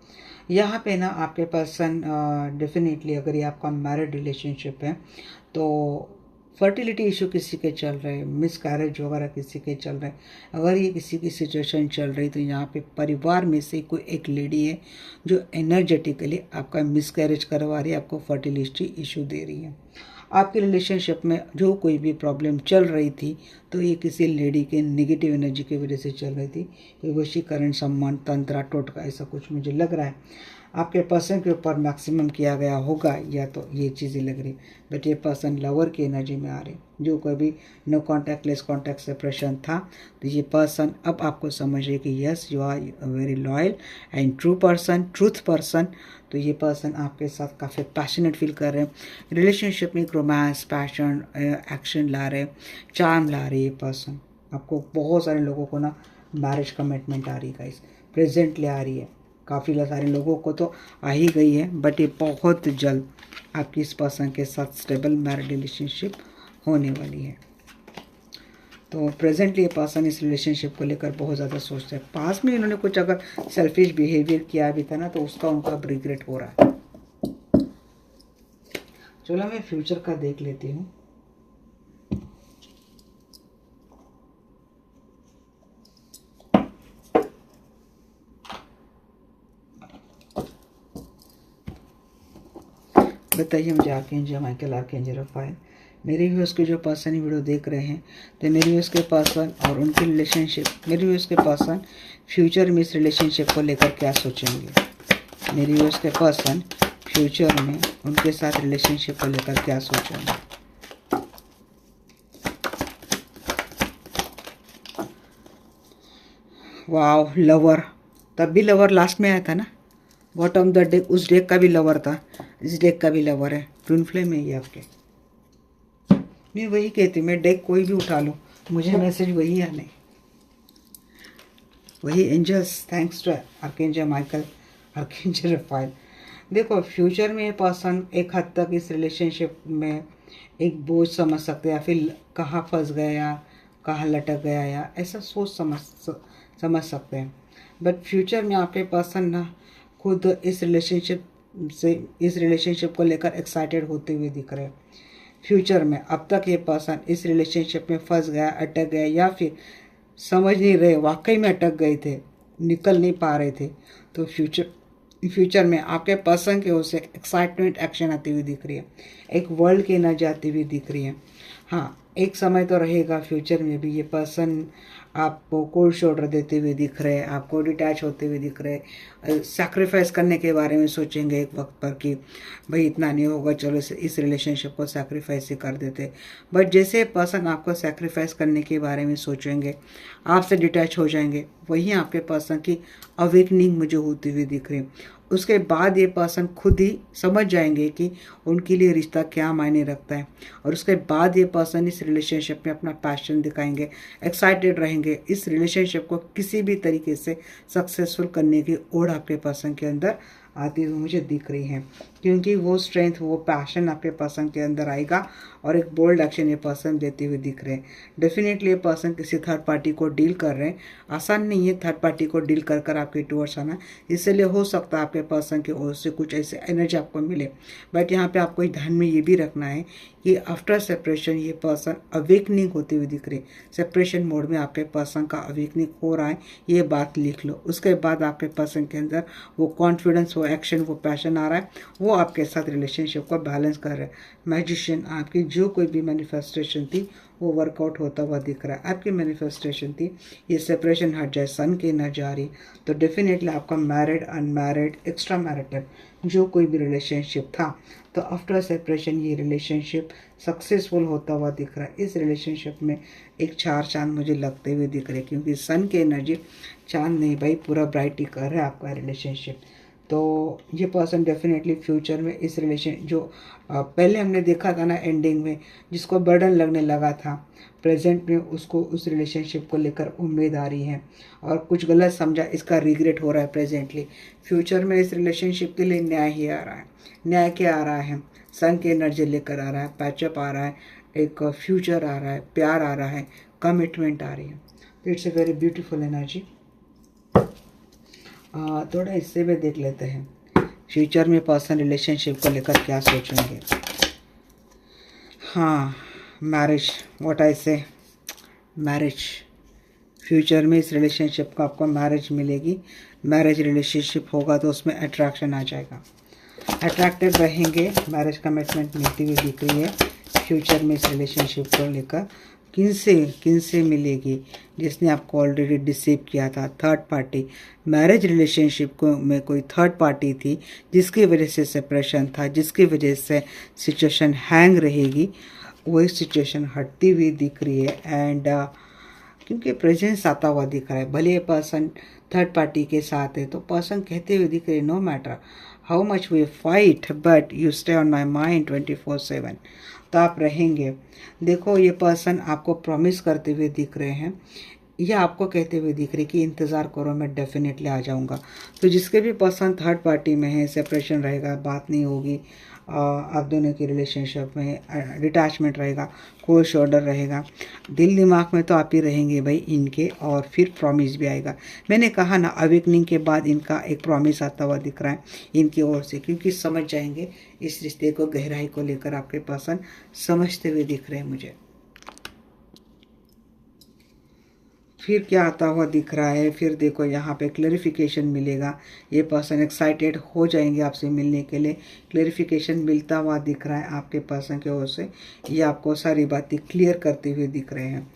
यहाँ पे ना आपके पर्सन डेफिनेटली अगर ये आपका मैरिड रिलेशनशिप है तो फर्टिलिटी इशू किसी के चल रहे हैं, मिस कैरेज वगैरह किसी के चल रहे हैं, अगर ये किसी की सिचुएशन चल रही तो यहाँ पे परिवार में से कोई एक लेडी है जो एनर्जेटिकली आपका मिस कैरेज करवा रही है, आपको फर्टिलिटी इशू दे रही है। आपके रिलेशनशिप में जो कोई भी प्रॉब्लम चल रही थी तो ये किसी लेडी के नेगेटिव एनर्जी की वजह से चल रही थी, कोई वशीकरण, सम्मान, तंत्रा, टोटका, ऐसा कुछ मुझे लग रहा है। आपके पर्सन के ऊपर मैक्सिमम किया गया होगा, या तो ये चीज़ें लग रही। बट ये पर्सन लवर की एनर्जी में आ रहे, जो कभी no contact, less contact separation था, तो ये पर्सन अब आपको समझ रहे कि yes you are very loyal and true person, truth person. तो ये पर्सन आपके साथ काफ़ी पैशनेट फील कर रहे हैं। रिलेशनशिप में रोमांस, पैशन, एक्शन ला रहे, चार्म ला रहे। ये पर्सन आपको बहुत सारे लोगों को ना मैरिज कमिटमेंट आ रही है गाइस, प्रेजेंटली आ रही है। काफ़ी सारे लोगों को तो आ ही गई है, बट ये बहुत जल्द आपकी इस पर्सन के साथ स्टेबल मैरिड रिलेशनशिप होने वाली है। तो प्रेजेंटली ये पर्सन इस रिलेशनशिप को लेकर बहुत ज़्यादा सोचते हैं। पास में इन्होंने कुछ अगर सेल्फिश बिहेवियर किया भी था ना, तो उसका उनका अब रिग्रेट हो रहा है। चलो मैं फ्यूचर का देख लेती हूँ। बताइए मुझे आर्कएंजल माइकल, आर्कएंजल रफाएल, मेरे व्यूअर्स के जो पर्सन ही वीडियो देख रहे हैं, तो मेरे व्यूअर्स के पर्सन और उनकी रिलेशनशिप, मेरे व्यूअर्स के पर्सन फ्यूचर में इस रिलेशनशिप को लेकर क्या सोचेंगे। मेरे व्यूअर्स के पर्सन फ्यूचर में उनके साथ रिलेशनशिप को लेकर क्या सोचेंगे। वाव, लवर, तब भी लवर लास्ट में आया था ना, बॉटम द डेक, उस डेक का भी लवर था, इस डेक का भी लवर है। ट्विन फ्लेम है ये आपके। मैं वही कहती, मैं डेक कोई भी उठा लूँ, मुझे मैसेज वही आने, वही angels. Thanks to archangel Michael, archangel Raphael. देखो फ्यूचर में ये पर्सन एक हद तक इस रिलेशनशिप में एक बोझ समझ सकते हैं, या फिर कहाँ फंस गया, या कहाँ लटक गया, या ऐसा सोच समझ सकते हैं। बट फ्यूचर में आपके पर्सन ना खुद इस रिलेशनशिप को लेकर एक्साइटेड होते हुए दिख रहे हैं। फ्यूचर में अब तक ये पर्सन इस रिलेशनशिप में फंस गया, अटक गया, या फिर समझ नहीं रहे, वाकई में अटक गए थे, निकल नहीं पा रहे थे, तो फ्यूचर में आपके पर्सन के ओर से एक्साइटमेंट एक्शन आती हुई दिख रही है, एक वर्ल्ड की एनर्जी आती हुई दिख रही है। हाँ, एक समय तो रहेगा फ्यूचर में भी ये पर्सन आपको कोल्ड शोल्डर देते हुए दिख रहे हैं, आपको डिटैच होते हुए दिख रहे हैं, सैक्रिफाइस करने के बारे में सोचेंगे एक वक्त पर कि भाई इतना नहीं होगा, चलो इस रिलेशनशिप को सैक्रिफाइस ही कर देते। बट जैसे पर्सन आपको सैक्रिफाइस करने के बारे में सोचेंगे, आपसे डिटैच हो जाएंगे, वहीं आपके पर्सन की अवेकनिंग मुझे होती हुई दिख रही है। उसके बाद ये पर्सन खुद ही समझ जाएंगे कि उनके लिए रिश्ता क्या मायने रखता है, और उसके बाद ये पर्सन इस रिलेशनशिप में अपना पैशन दिखाएंगे, एक्साइटेड रहेंगे, इस रिलेशनशिप को किसी भी तरीके से सक्सेसफुल करने की ओर आपके पर्सन के अंदर आती हुई मुझे दिख रही है, क्योंकि वो स्ट्रेंथ, वो पैशन आपके पर्सन के अंदर आएगा, और एक बोल्ड एक्शन ये पर्सन देते हुए दिख रहे हैं। डेफिनेटली ये पर्सन किसी थर्ड पार्टी को डील कर रहे हैं, आसान नहीं है थर्ड पार्टी को डील कर कर आपके टूवर्ड्स आना, इसलिए हो सकता है आपके पर्सन की ओर से कुछ ऐसे एनर्जी आपको मिले। बट यहाँ पे आपको ध्यान में ये भी रखना है कि आफ्टर सेपरेशन ये पर्सन अवेकनिंग होती हुई दिख रही है, सेपरेशन मोड में आपके पर्सन का अवेकनिंग हो रहा है, ये बात लिख लो। उसके बाद आपके पर्सन के अंदर वो कॉन्फिडेंस, वो एक्शन, वो पैशन आ रहा है, वो आपके साथ रिलेशनशिप को बैलेंस कर रहा है। मैजिशियन, आपकी जो कोई भी मैनिफेस्टेशन थी वो वर्कआउट होता हुआ दिख रहा है। आपकी मैनिफेस्टेशन थी ये सेपरेशन हट जाए, सन की न जा रही, तो डेफिनेटली आपका मैरिड, अनमैरिड, एक्स्ट्रा मैरिटल जो कोई भी रिलेशनशिप था, तो आफ्टर सेपरेशन ये रिलेशनशिप सक्सेसफुल होता हुआ दिख रहा है। इस रिलेशनशिप में एक चार चांद मुझे लगते हुए दिख रहे हैं, क्योंकि सन की एनर्जी, चांद नहीं भाई, पूरा ब्राइट ही कर रहा है आपका रिलेशनशिप। तो ये पर्सन डेफिनेटली फ्यूचर में इस रिलेशन, जो पहले हमने देखा था ना एंडिंग में, जिसको बर्डन लगने लगा था, प्रेजेंट में उसको उस रिलेशनशिप को लेकर उम्मीद आ रही है, और कुछ गलत समझा, इसका रिग्रेट हो रहा है प्रेजेंटली। फ्यूचर में इस रिलेशनशिप के लिए न्याय ही आ रहा है। न्याय क्या आ रहा है? सन की एनर्जी लेकर आ रहा है, पैचअप आ रहा है, एक फ्यूचर आ रहा है, प्यार आ रहा है, कमिटमेंट आ रही है। तो it's a very beautiful energy. थोड़ा इससे भी देख लेते हैं फ्यूचर में पर्सन रिलेशनशिप को लेकर क्या सोचेंगे। हाँ, मैरिज, व्हाट आई से, मैरिज, फ्यूचर में इस रिलेशनशिप को आपको मैरिज मिलेगी। मैरिज रिलेशनशिप होगा तो उसमें अट्रैक्शन आ जाएगा, अट्रैक्टेड रहेंगे, मैरिज कमिटमेंट मिलती हुई दिख रही है फ्यूचर में इस रिलेशनशिप को लेकर। किन से मिलेगी? जिसने आपको ऑलरेडी डिसीव किया था, थर्ड पार्टी। मैरिज रिलेशनशिप को में कोई थर्ड पार्टी थी जिसकी वजह से सेपरेशन था, जिसकी वजह से सिचुएशन हैंग रहेगी, वही सिचुएशन हटती हुई दिख रही है। एंड क्योंकि प्रेजेंस आता हुआ दिख रहा है, भले ये पर्सन थर्ड पार्टी के साथ है तो पर्सन कहते हुए दिख रहे, no matter how much we fight but you stay on my mind 24/7। तो आप रहेंगे। देखो ये पर्सन आपको प्रॉमिस करते हुए दिख रहे हैं, ये आपको कहते हुए दिख रहे कि इंतज़ार करो, मैं डेफिनेटली आ जाऊंगा। तो जिसके भी पर्सन थर्ड पार्टी में है, सेपरेशन रहेगा, बात नहीं होगी, आप दोनों की रिलेशनशिप में डिटैचमेंट रहेगा, कोल्ड शोल्डर रहेगा, दिल दिमाग में तो आप ही रहेंगे भाई इनके। और फिर प्रॉमिस भी आएगा। मैंने कहा ना, अवेकनिंग के बाद इनका एक प्रॉमिस आता हुआ दिख रहा है इनकी ओर से, क्योंकि समझ जाएंगे इस रिश्ते को, गहराई को लेकर आपके पर्सन समझते हुए दिख रहे हैं मुझे। फिर क्या आता हुआ दिख रहा है, फिर देखो यहाँ पे क्लैरिफिकेशन मिलेगा। ये पर्सन एक्साइटेड हो जाएंगे आपसे मिलने के लिए, क्लैरिफिकेशन मिलता हुआ दिख रहा है आपके पर्सन की ओर से। ये आपको सारी बातें क्लियर करते हुए दिख रहे हैं।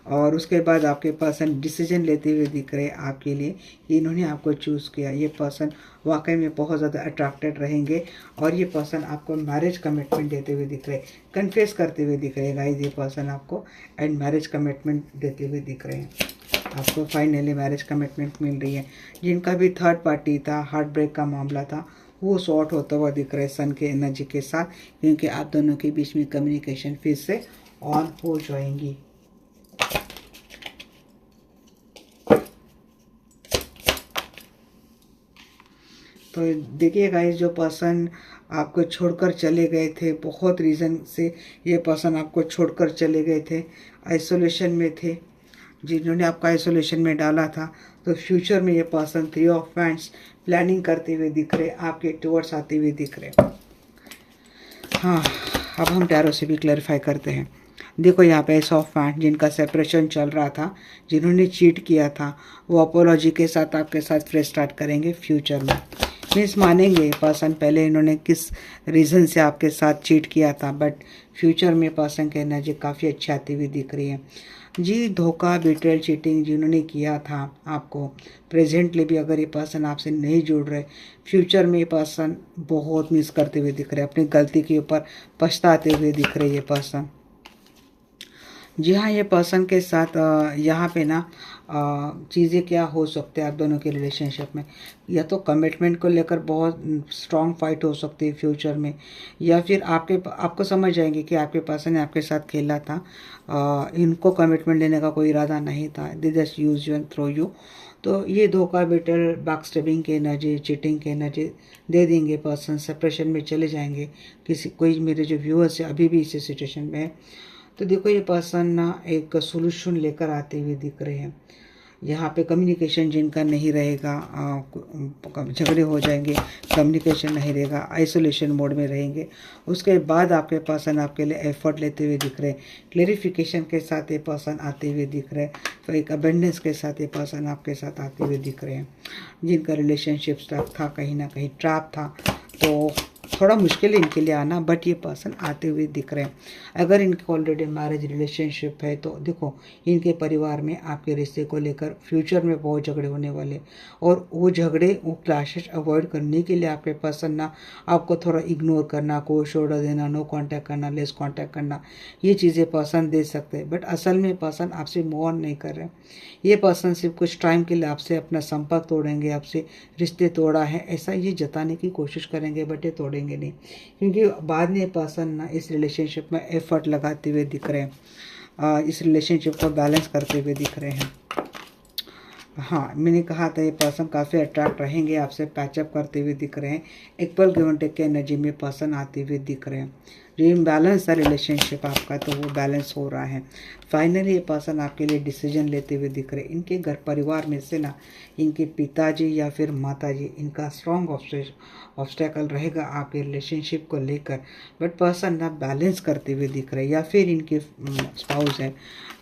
और उसके बाद आपके पर्सन डिसीजन लेते हुए दिख रहे हैं आपके लिए कि इन्होंने आपको चूज़ किया। ये पर्सन वाकई में बहुत ज़्यादा अट्रैक्टेड रहेंगे और ये पर्सन आपको मैरिज कमिटमेंट देते हुए दिख रहे हैं, कन्फेस करते हुए दिख रहे हैं गाइस। ये पर्सन आपको एंड मैरिज कमिटमेंट देते हुए दिख रहे हैं। आपको फाइनली मैरिज कमिटमेंट मिल रही है। जिनका भी थर्ड पार्टी था, हार्ट ब्रेक का मामला था, वो सॉर्ट होता हुआ दिख रहा है सन के एनर्जी के साथ, क्योंकि आप दोनों के बीच में कम्युनिकेशन फिर से ऑन हो जाएंगी। तो देखिए गाइस, जो पर्सन आपको छोड़कर चले गए थे, बहुत रीज़न से ये पर्सन आपको छोड़कर चले गए थे, आइसोलेशन में थे, जिन्होंने आपको आइसोलेशन में डाला था, तो फ्यूचर में ये पर्सन 3 ऑफ वैंड्स प्लानिंग करते हुए दिख रहे, आपके टुवर्ड्स आते हुए दिख रहे। हाँ, अब हम टैरो से भी क्लैरिफाई करते हैं। देखो यहाँ पे एस ऑफ वैंड, जिनका सेपरेशन चल रहा था, जिन्होंने चीट किया था, वो अपोलॉजी के साथ आपके साथ फ्रेश स्टार्ट करेंगे फ्यूचर में। मीन्स मानेंगे पर्सन पहले इन्होंने किस रीज़न से आपके साथ चीट किया था, बट फ्यूचर में पर्सन की एनर्जी काफ़ी अच्छी आती हुई दिख रही है जी। धोखा, बिट्रेल, चीटिंग जिन्होंने किया था आपको, प्रेजेंटली भी अगर ये पर्सन आपसे नहीं जुड़ रहे, फ्यूचर में ये पर्सन बहुत मिस करते हुए दिख रहे, अपनी गलती के ऊपर पछताते हुए दिख रहे ये पर्सन। जी हाँ, ये पर्सन के साथ यहाँ पे ना चीज़ें क्या हो सकते हैं आप दोनों के रिलेशनशिप में, या तो कमिटमेंट को लेकर बहुत स्ट्रॉन्ग फाइट हो सकती है फ्यूचर में, या फिर आपको समझ जाएंगे कि आपके पर्सन ने आपके साथ खेला था, इनको कमिटमेंट लेने का कोई इरादा नहीं था, they just use you and throw you. तो ये धोखा, बेटर, बैकस्टेबिंग की एनर्जी, चीटिंग की एनर्जी दे देंगे पर्सन, सेपरेशन में चले जाएंगे। कोई मेरे जो व्यूअर्स है अभी भी इस सिचुएशन में है, तो देखो ये पर्सन ना एक सोल्यूशन लेकर आते हुए दिख रहे हैं। यहाँ पे कम्युनिकेशन जिनका नहीं रहेगा, झगड़े हो जाएंगे, कम्युनिकेशन नहीं रहेगा, आइसोलेशन मोड में रहेंगे। उसके बाद आपके पर्सन आपके लिए एफर्ट लेते हुए दिख रहे हैं, क्लेरिफिकेशन के साथ ये पर्सन आते हुए दिख रहे हैं, तो एक अबेंडेंस के साथ ये पर्सन आपके साथ आते हुए दिख रहे हैं। जिनका रिलेशनशिप स्टक था, कहीं ना कहीं ट्रैप था, तो थोड़ा मुश्किल है इनके लिए आना, बट ये पर्सन आते हुए दिख रहे हैं। अगर इनके ऑलरेडी मैरिज रिलेशनशिप है तो देखो इनके परिवार में आपके रिश्ते को लेकर फ्यूचर में बहुत झगड़े होने वाले, और वो झगड़े, वो क्लैशेस अवॉइड करने के लिए आपके पर्सन ना आपको थोड़ा इग्नोर करना, को शोल्डर देना, नो कांटेक्ट करना, लेस कांटेक्ट करना, ये चीज़ें पर्सन दे सकते हैं। बट असल में पर्सन आपसे मूव ऑन नहीं कर रहे। ये पर्सन सिर्फ कुछ टाइम के लिए आपसे अपना संपर्क तोड़ेंगे, आपसे रिश्ते तोड़ा है ऐसा ये जताने की कोशिश करेंगे, बट ये तोड़ेंगे नहीं, क्योंकि बाद में पर्सन ना इस रिलेशनशिप में एफर्ट लगाते हुए दिख रहे हैं, इस रिलेशनशिप को बैलेंस करते हुए दिख रहे हैं। हाँ, मैंने कहा था ये पर्सन काफ़ी अट्रैक्ट रहेंगे आपसे, पैचअप करते हुए दिख रहे हैं, इक्वल गिव एंड टेक के एनर्जी में पर्सन आते हुए दिख रहे हैं। जो इम्बैलेंस है रिलेशनशिप आपका, तो वो बैलेंस हो रहा है। फाइनली ये पर्सन आपके लिए डिसीजन लेते हुए दिख रहे हैं। इनके घर परिवार में से ना इनके पिताजी या फिर माताजी, इनका स्ट्रॉन्ग ऑब्स्टेकल रहेगा आपके रिलेशनशिप को लेकर, बट पर्सन ना बैलेंस करते हुए दिख रहे हैं। या फिर इनके स्पाउस है,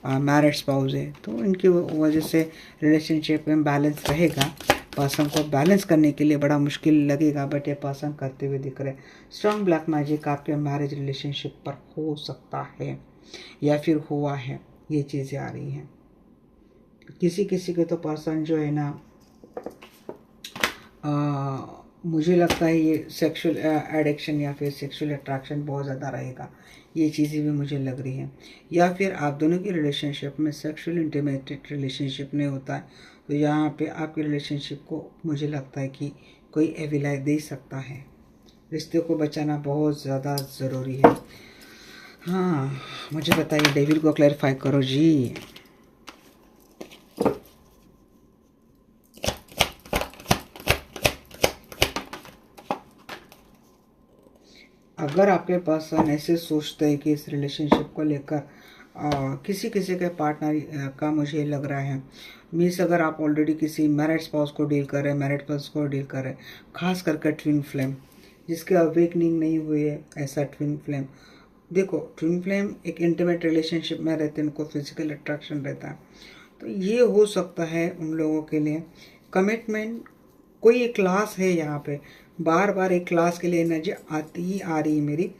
मैरिड स्पाउस है, तो इनकी वजह से रिलेशनशिप में बैलेंस रहेगा। पर्सन को बैलेंस करने के लिए बड़ा मुश्किल लगेगा, बट ये पर्सन करते हुए दिख रहे हैं। स्ट्रॉन्ग ब्लैक मैजिक आपके मैरिज रिलेशनशिप पर हो सकता है या फिर हुआ है। ये चीज़ें आ रही हैं। किसी किसी के तो पर्सन जो है ना, मुझे लगता है ये सेक्सुअल एडिक्शन या फिर सेक्सुअल अट्रैक्शन बहुत ज़्यादा रहेगा, ये चीज़ें भी मुझे लग रही हैं। या फिर आप दोनों की रिलेशनशिप में सेक्सुअल इंटीमेटेड रिलेशनशिप नहीं होता है, तो यहाँ पे आपकी रिलेशनशिप को मुझे लगता है कि कोई एविलाई दे सकता है। रिश्ते को बचाना बहुत ज़्यादा ज़रूरी है। हाँ, मुझे बताइए, डेविल को क्लैरिफाई करो जी। अगर आपके पर्सन ऐसे सोचते हैं कि इस रिलेशनशिप को लेकर किसी किसी के पार्टनर का मुझे लग रहा है, मीन्स अगर आप ऑलरेडी किसी मैरिड स्पाउस को डील कर रहे हैं, मैरिड स्पाउस को डील कर रहे हैं, खास करके ट्विन फ्लेम जिसके अवेकनिंग नहीं हुई है, ऐसा ट्विन फ्लेम। देखो, ट्विन फ्लेम एक इंटीमेट रिलेशनशिप में रहते हैं, उनको फिजिकल अट्रैक्शन रहता है, तो ये हो सकता है उन लोगों के लिए कमिटमेंट। कोई एक क्लास है यहाँ पे, बार बार एक क्लास के लिए एनर्जी आती ही आ रही है मेरी,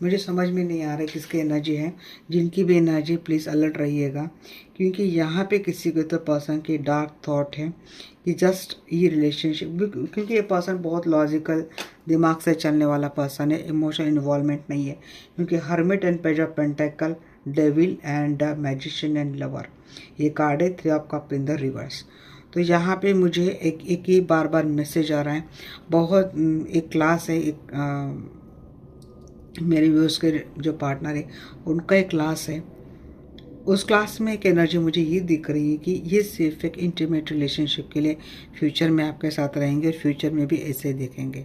मुझे समझ में नहीं आ रहा है किसकी एनर्जी है। जिनकी भी एनर्जी, प्लीज़ अलर्ट रहिएगा, क्योंकि यहाँ पे किसी को तो पर्सन की डार्क थॉट है कि जस्ट ये रिलेशनशिप, क्योंकि ये पर्सन बहुत लॉजिकल दिमाग से चलने वाला पर्सन है, इमोशनल इन्वॉल्वमेंट नहीं है, क्योंकि hermit and page of pentacle, devil and magician and lover, ये कार्ड है 3 of cup in the reverse. तो यहाँ पे मुझे एक ही बार बार मैसेज आ रहा है, बहुत एक क्लास है, एक मेरे व्यूअर्स के जो पार्टनर है उनका एक क्लास है, उस क्लास में एक एनर्जी मुझे ये दिख रही है कि ये सिर्फ एक इंटीमेट रिलेशनशिप के लिए फ्यूचर में आपके साथ रहेंगे और फ्यूचर में भी ऐसे देखेंगे।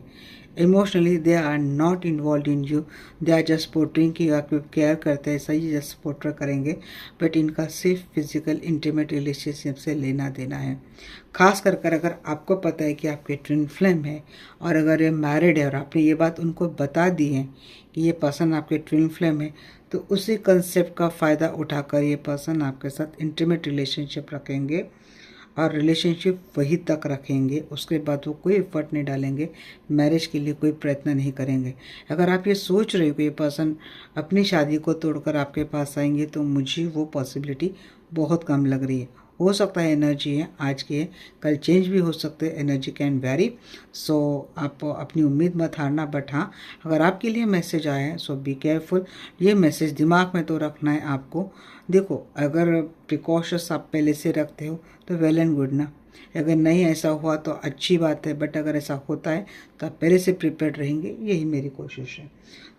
Emotionally they are not involve in you, they are just portraying कि आप केयर करते हैं, सही जस्ट पोर्ट्रे करेंगे, बट इनका सिर्फ फिजिकल इंटीमेट रिलेशनशिप से लेना देना है। खास कर अगर आपको पता है कि आपके ट्विन फ्लेम है और अगर ये मैरिड है और आपने ये बात उनको बता दी है कि ये पर्सन आपके ट्विन फ्लेम है, तो उसी कंसेप्ट का फ़ायदा उठाकर ये पर्सन आपके साथ इंटीमेट रिलेशनशिप रखेंगे और रिलेशनशिप वही तक रखेंगे, उसके बाद वो कोई एफर्ट नहीं डालेंगे, मैरिज के लिए कोई प्रयत्न नहीं करेंगे। अगर आप ये सोच रहे हो कि ये पर्सन अपनी शादी को तोड़कर आपके पास आएंगे, तो मुझे वो पॉसिबिलिटी बहुत कम लग रही है। हो सकता है एनर्जी है आज की है, कल चेंज भी हो सकते हैं, एनर्जी कैन वेरी। सो आप अपनी उम्मीद मत हारना, बट हाँ, अगर आपके लिए मैसेज आया है सो बी केयरफुल। ये मैसेज दिमाग में तो रखना है आपको। देखो, अगर प्रिकॉशंस आप पहले से रखते हो तो वेल एंड गुड ना, अगर नहीं ऐसा हुआ तो अच्छी बात है, बट अगर ऐसा होता है तो आप पहले से प्रिपेयर्ड रहेंगे, यही मेरी कोशिश है।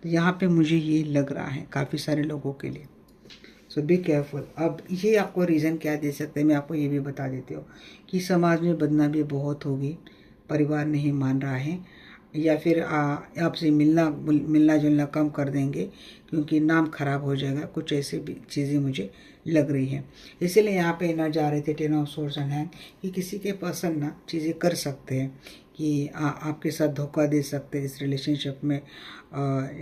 तो यहाँ पे मुझे ये लग रहा है काफ़ी सारे लोगों के लिए, सो बी केयरफुल। अब ये आपको रीज़न क्या दे सकते हैं, मैं आपको ये भी बता देती हूँ कि समाज में बदनामी बहुत होगी, परिवार नहीं मान रहा है, या फिर आपसे मिलना जुलना कम कर देंगे क्योंकि नाम खराब हो जाएगा, कुछ ऐसी भी चीज़ें मुझे लग रही हैं। इसीलिए यहाँ पे ना जा रहे थे 10 ऑफ सोर्ड्स एंड हैंड कि किसी के पर्सन ना चीज़ें कर सकते हैं कि आपके साथ धोखा दे सकते हैं, इस रिलेशनशिप में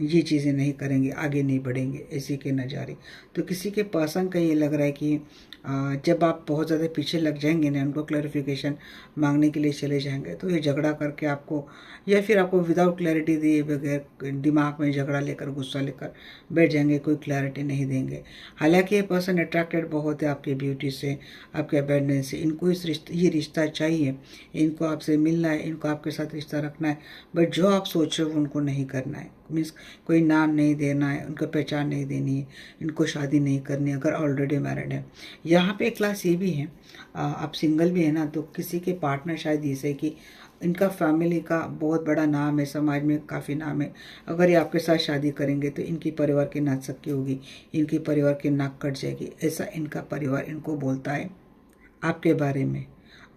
ये चीज़ें नहीं करेंगे, आगे नहीं बढ़ेंगे, ऐसे के नज़ारे। तो किसी के पर्सन का ये लग रहा है कि जब आप बहुत ज़्यादा पीछे लग जाएंगे ना, उनको क्लैरिफिकेशन मांगने के लिए चले जाएंगे, तो ये झगड़ा करके आपको, या फिर आपको विदाउट क्लैरिटी दिए बगैर दिमाग में झगड़ा लेकर, गुस्सा लेकर बैठ जाएंगे, कोई क्लैरिटी नहीं देंगे। हालांकि ये पर्सन अट्रैक्टेड बहुत है आपकी ब्यूटी से, आपके अबेंडेंस से, इनको ये रिश्ता चाहिए, इनको आपसे मिलना है, इनको आपके साथ रिश्ता रखना है, बट जो आप सोच रहे हो उनको नहीं करना है। मीन्स कोई नाम नहीं देना है, उनको पहचान नहीं देनी है, इनको शादी नहीं करनी अगर ऑलरेडी मैरिड है। यहाँ पे एक क्लास ये भी है, आप सिंगल भी है ना, तो किसी के पार्टनर शायद जैसे कि इनका फैमिली का बहुत बड़ा नाम है, समाज में काफ़ी नाम है, अगर ये आपके साथ शादी करेंगे तो इनकी परिवार की नाचक्की होगी, इनकी परिवार की नाक कट जाएगी, ऐसा इनका परिवार इनको बोलता है आपके बारे में।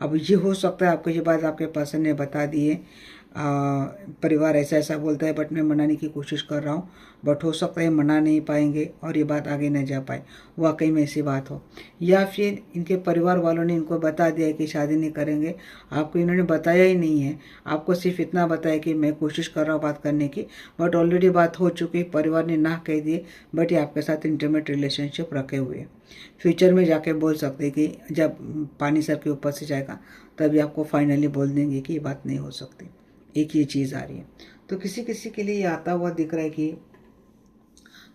अब ये हो सकता है आपको ये बात आपके पर्सन ने बता दी है, परिवार ऐसा ऐसा बोलता है, बट मैं मनाने की कोशिश कर रहा हूँ, बट हो सकता है मना नहीं पाएंगे और ये बात आगे न जा पाए, वाकई में ऐसी बात हो। या फिर इनके परिवार वालों ने इनको बता दिया है कि शादी नहीं करेंगे, आपको इन्होंने बताया ही नहीं है, आपको सिर्फ इतना बताया कि मैं कोशिश कर रहा हूँ बात करने की, बट ऑलरेडी बात हो चुकी, परिवार ने ना कह दिए, बट ये आपके साथ इंटीमेट रिलेशनशिप रखे हुए हैं। फ्यूचर में जाके बोल सकते हैं कि जब पानी सर के ऊपर से जाएगा तभी आपको फाइनली बोल देंगे कि ये बात नहीं हो सकती। एक ये चीज़ आ रही है। तो किसी किसी के लिए ये आता हुआ दिख रहा है कि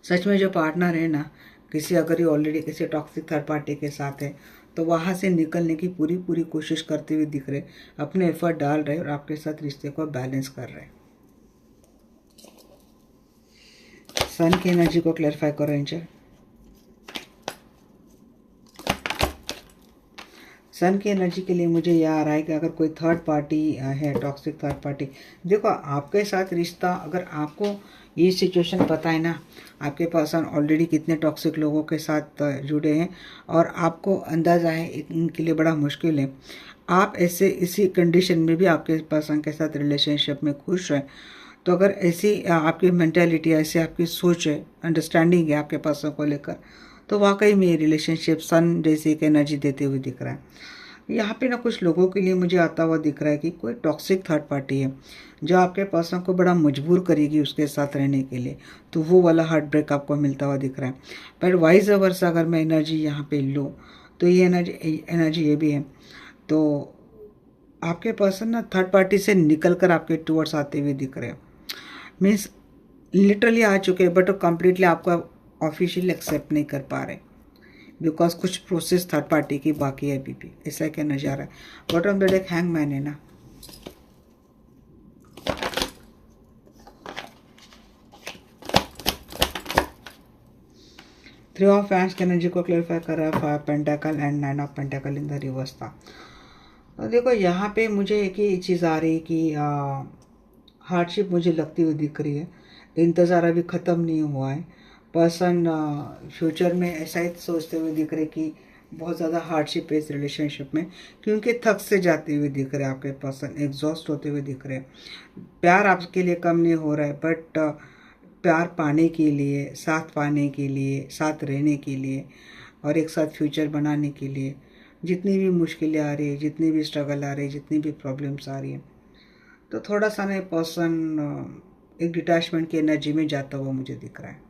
सच में जो पार्टनर है ना, किसी अगर ये ऑलरेडी किसी टॉक्सिक थर्ड पार्टी के साथ है तो वहाँ से निकलने की पूरी पूरी कोशिश करते हुए दिख रहे, अपने एफर्ट डाल रहे और आपके साथ रिश्ते को बैलेंस कर रहे। सन की एनर्जी को क्लैरिफाई करो एंजल। सन की एनर्जी के लिए मुझे यह आ रहा है कि अगर कोई थर्ड पार्टी है, टॉक्सिक थर्ड पार्टी, देखो आपके साथ रिश्ता, अगर आपको ये सिचुएशन पता है ना, आपके पर्सन ऑलरेडी कितने टॉक्सिक लोगों के साथ जुड़े हैं और आपको अंदाज़ा है इनके लिए बड़ा मुश्किल है, आप ऐसे इसी कंडीशन में भी आपके पर्सन के साथ रिलेशनशिप में खुश हैं, तो अगर ऐसी आपकी मेंटालिटी, ऐसी आपकी सोच है, अंडरस्टैंडिंग है आपके पर्सन को लेकर, तो वाकई में ये रिलेशनशिप सन जैसे एक एनर्जी देते हुए दिख रहा है। यहाँ पे ना कुछ लोगों के लिए मुझे आता हुआ दिख रहा है कि कोई टॉक्सिक थर्ड पार्टी है जो आपके पर्सन को बड़ा मजबूर करेगी उसके साथ रहने के लिए, तो वो वाला हार्ट ब्रेक आपको मिलता हुआ दिख रहा है। पर वाइज वर्सा अगर मैं एनर्जी यहाँ पे लूँ तो ये एनर्जी ये भी है, तो आपके पर्सन ना थर्ड पार्टी से निकल कर आपके टूवर्ड्स आते हुए दिख रहे हैं, मीन्स लिटरली आ चुके हैं, बट कम्प्लीटली आपका ऑफिशियली एक्सेप्ट नहीं कर पा रहे बिकॉज कुछ प्रोसेस थर्ड पार्टी की बाकी है अभी भी, ऐसा क्या नजर आ रहा है। Bottom of the deck hangman है ना, थ्री ऑफ हैंड्स की एनर्जी को क्लैरिफाई कर रहा है, 5 pentacle and 9 of pentacle in the reverse था। तो देखो यहाँ पे मुझे एक ही चीज़ आ रही है कि हार्डशिप मुझे लगती हुई दिख रही है, इंतज़ार अभी ख़त्म नहीं हुआ है। पर्सन फ्यूचर में ऐसा ही सोचते हुए दिख रहे कि बहुत ज़्यादा हार्डशिप है इस रिलेशनशिप में, क्योंकि थक से जाते हुए दिख रहे, आपके पर्सन एग्जॉस्ट होते हुए दिख रहे। प्यार आपके लिए कम नहीं हो रहा है, बट प्यार पाने के लिए, साथ पाने के लिए, साथ रहने के लिए और एक साथ फ्यूचर बनाने के लिए जितनी भी मुश्किलें आ रही है, जितनी भी स्ट्रगल आ रही है, जितनी भी प्रॉब्लम्स आ रही है, तो थोड़ा सा ना पर्सन एक डिटैचमेंट की एनर्जी में जाता हुआ मुझे दिख रहा है।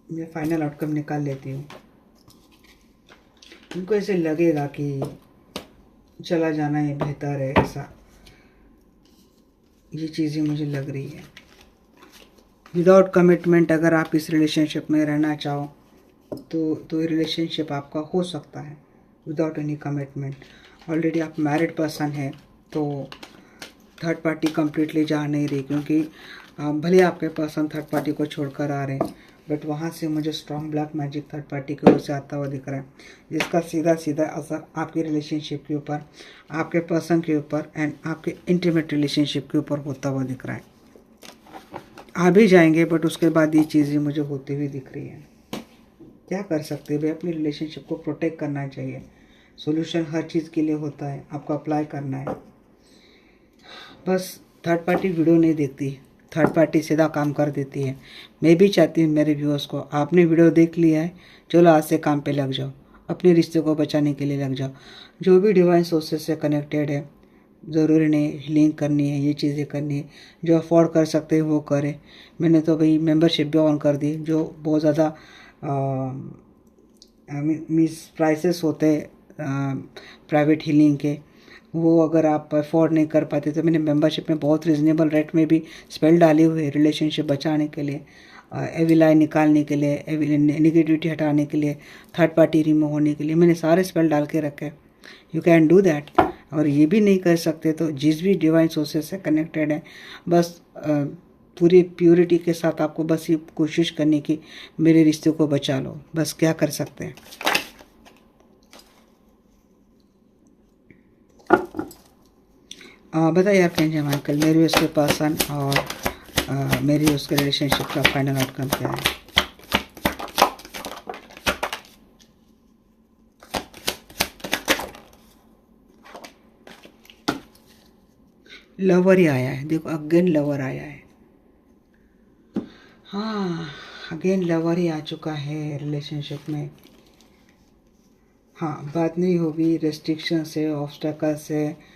मैं फाइनल आउटकम निकाल लेती हूँ। उनको ऐसे लगेगा कि चला जाना ही बेहतर है, ऐसा ये चीज़ें मुझे लग रही है। विदाउट कमिटमेंट अगर आप इस रिलेशनशिप में रहना चाहो तो ये रिलेशनशिप आपका हो सकता है विदाउट एनी कमिटमेंट। ऑलरेडी आप मैरिड पर्सन है तो थर्ड पार्टी कम्प्लीटली जा नहीं रही, क्योंकि भले आपके पर्सन थर्ड पार्टी को छोड़कर आ रहे हैं, बट वहाँ से मुझे strong black magic third party की ओर से आता हुआ दिख रहा है, जिसका सीधा सीधा असर आपकी रिलेशनशिप के ऊपर, आपके पर्सन के ऊपर एंड आपके इंटीमेट रिलेशनशिप के ऊपर होता हुआ दिख रहा है। आ भी जाएंगे बट उसके बाद ये चीज़ें मुझे होती हुई दिख रही है। क्या कर सकते हैं भाई, अपनी रिलेशनशिप को प्रोटेक्ट करना चाहिए। सोल्यूशन हर चीज़ के लिए होता है, आपको अप्लाई करना है। बस थर्ड पार्टी वीडियो नहीं देखती, थर्ड पार्टी सीधा काम कर देती है। मैं भी चाहती हूँ मेरे व्यूअर्स को, आपने वीडियो देख लिया है, चलो आज से काम पे लग जाओ, अपने रिश्ते को बचाने के लिए लग जाओ। जो भी डिवाइन सोर्सेस से कनेक्टेड है, ज़रूरी नहीं हीलिंग करनी है, ये चीज़ें करनी है, जो अफोर्ड कर सकते हैं वो करें। मैंने तो भाई मेंबरशिप भी ऑन कर दी, जो बहुत ज़्यादा मीन्स प्राइसेस होते प्राइवेट हीलिंग के, वो अगर आप अफोर्ड नहीं कर पाते तो मैंने मेंबरशिप में बहुत रिजनेबल रेट में भी स्पेल डाली हुई है रिलेशनशिप बचाने के लिए, एविलाई निकालने के लिए, नेगेटिविटी हटाने के लिए, थर्ड पार्टी रिमूव होने के लिए मैंने सारे स्पेल डाल के रखे। You can do that. और ये भी नहीं कर सकते तो जिस भी डिवाइन सोर्सेस से कनेक्टेड है, बस पूरी प्योरिटी के साथ आपको बस ये कोशिश करने की मेरे रिश्ते को बचा लो, बस क्या कर सकते हैं। बताइए आर्कएंजल माइकल, मेरी उसके पर्सन और मेरी उसके रिलेशनशिप का फाइनल आउटकम क्या है। लवर ही आया है, देखो अगेन लवर आया है। हाँ, अगेन लवर ही आ चुका है रिलेशनशिप में। हाँ, बात नहीं होगी, रेस्ट्रिक्शन से, ऑब्स्टेकल से,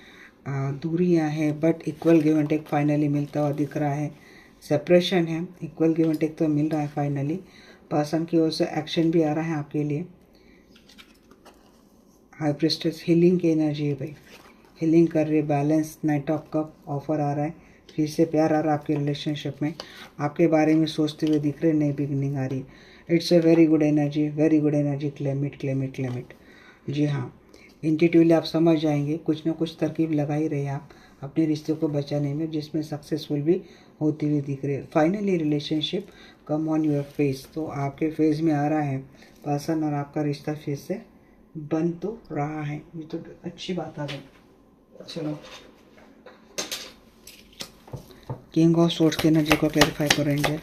दूरियां हैं, but equal give and take finally मिलता हुआ दिख रहा है। सेपरेशन है, इक्वल गिव एंड टेक तो मिल रहा है फाइनली। पर्सन की ओर से एक्शन भी आ रहा है आपके लिए। हाई प्रिस्टेस हीलिंग की एनर्जी है भाई, हीलिंग कर रही है, balance, knight of cup offer आ रहा है, फिर से प्यार आ रहा है आपके रिलेशनशिप में, आपके बारे में सोचते हुए दिख रहे, नई बिगनिंग आ रही है। It's a very good energy, very good energy. Claim it, claim it, claim it. जी हाँ, इंट्यूटिवली आप समझ जाएंगे, कुछ ना कुछ तरकीब लगा ही रहे आप अपने रिश्ते को बचाने में, जिसमें सक्सेसफुल भी होती हुई दिख रही है। Finally relationship come on your face, तो आपके फेज में आ रहा है पर्सन और आपका रिश्ता फिर से बन तो रहा है। ये तो अच्छी बात आ गई। चलो, किंग ऑफ सोर्ड्स की एनर्जी को क्लैरिफाई करेंगे।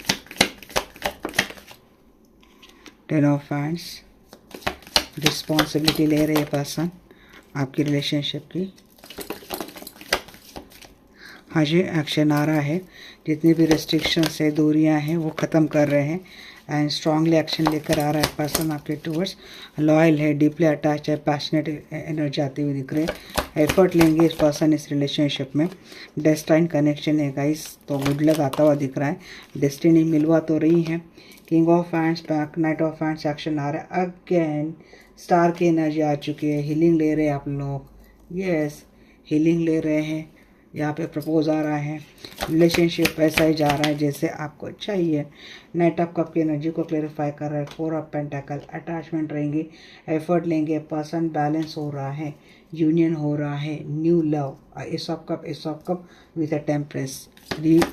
10 ऑफ हैंड्स, रिस्पॉन्सिबिलिटी ले रहे पर्सन आपकी रिलेशनशिप की। हाँ जी, एक्शन आ रहा है, जितनी भी रेस्ट्रिक्शंस है, दूरियां हैं, वो ख़त्म कर रहे हैं एंड स्ट्रांगली एक्शन लेकर आ रहा है पर्सन आपके टूवर्ड्स। लॉयल है, डीपली अटैच है, पैशनेट एनर्जी आती हुई दिख रही है। एफर्ट लेंगे इस पर्सन इस रिलेशनशिप में। डेस्टाइन कनेक्शन है गाइस, तो गुड लक आता हुआ दिख रहा है, डेस्टिनी मिलवा तो रही है। King of wands back, knight of wands action आ रहा है अगेन। स्टार की एनर्जी आ चुकी है, हीलिंग ले रहे हैं आप लोग। यस, हीलिंग ले रहे हैं। यहाँ पे प्रपोज आ रहा है, रिलेशनशिप ऐसा ही जा रहा है जैसे आपको चाहिए। नाइट ऑफ कप की एनर्जी को क्लेरिफाई कर रहा है। 4 ऑफ पेंटाकल, अटैचमेंट रहेंगी, एफर्ट लेंगे, पर्सन बैलेंस हो रहा है, यूनियन हो रहा है, new love. Ace of cup with a temperance,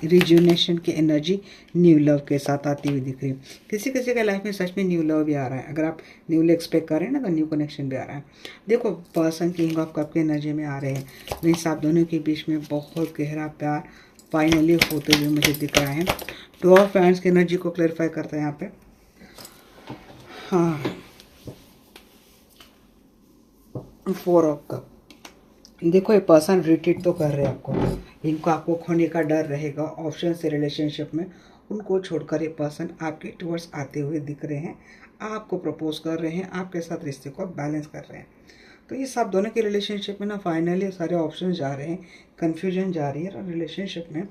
rejuvenation की एनर्जी न्यू लव के साथ आती हुई दिख रही है। किसी किसी के लाइफ में सच में न्यू लव भी आ रहा है। अगर आप न्यूली एक्सपेक्ट कर रहे हैं ना, तो न्यू कनेक्शन भी आ रहा है। देखो, पर्सन किंग ऑफ कप की एनर्जी में आ रहे हैं, मीन्स आप दोनों के बीच में बहुत गहरा प्यार फाइनली होते हुए मुझे दिख रहा है। 2 ऑफ हैंड्स की एनर्जी को क्लैरिफाई करते हैं यहाँ पे। हाँ, 4 ऑफ कप। देखो, ये पर्सन रिट्रीट तो कर रहे हैं आपको, इनको आपको खोने का डर रहेगा ऑप्शन से रिलेशनशिप में। उनको छोड़कर ये पर्सन आपके टुवर्ड्स आते हुए दिख रहे हैं, आपको प्रपोज कर रहे हैं, आपके साथ रिश्ते को बैलेंस कर रहे हैं। तो ये सब दोनों के रिलेशनशिप में ना फाइनली सारे ऑप्शन जा रहे हैं, कन्फ्यूजन जा रही है, और रिलेशनशिप में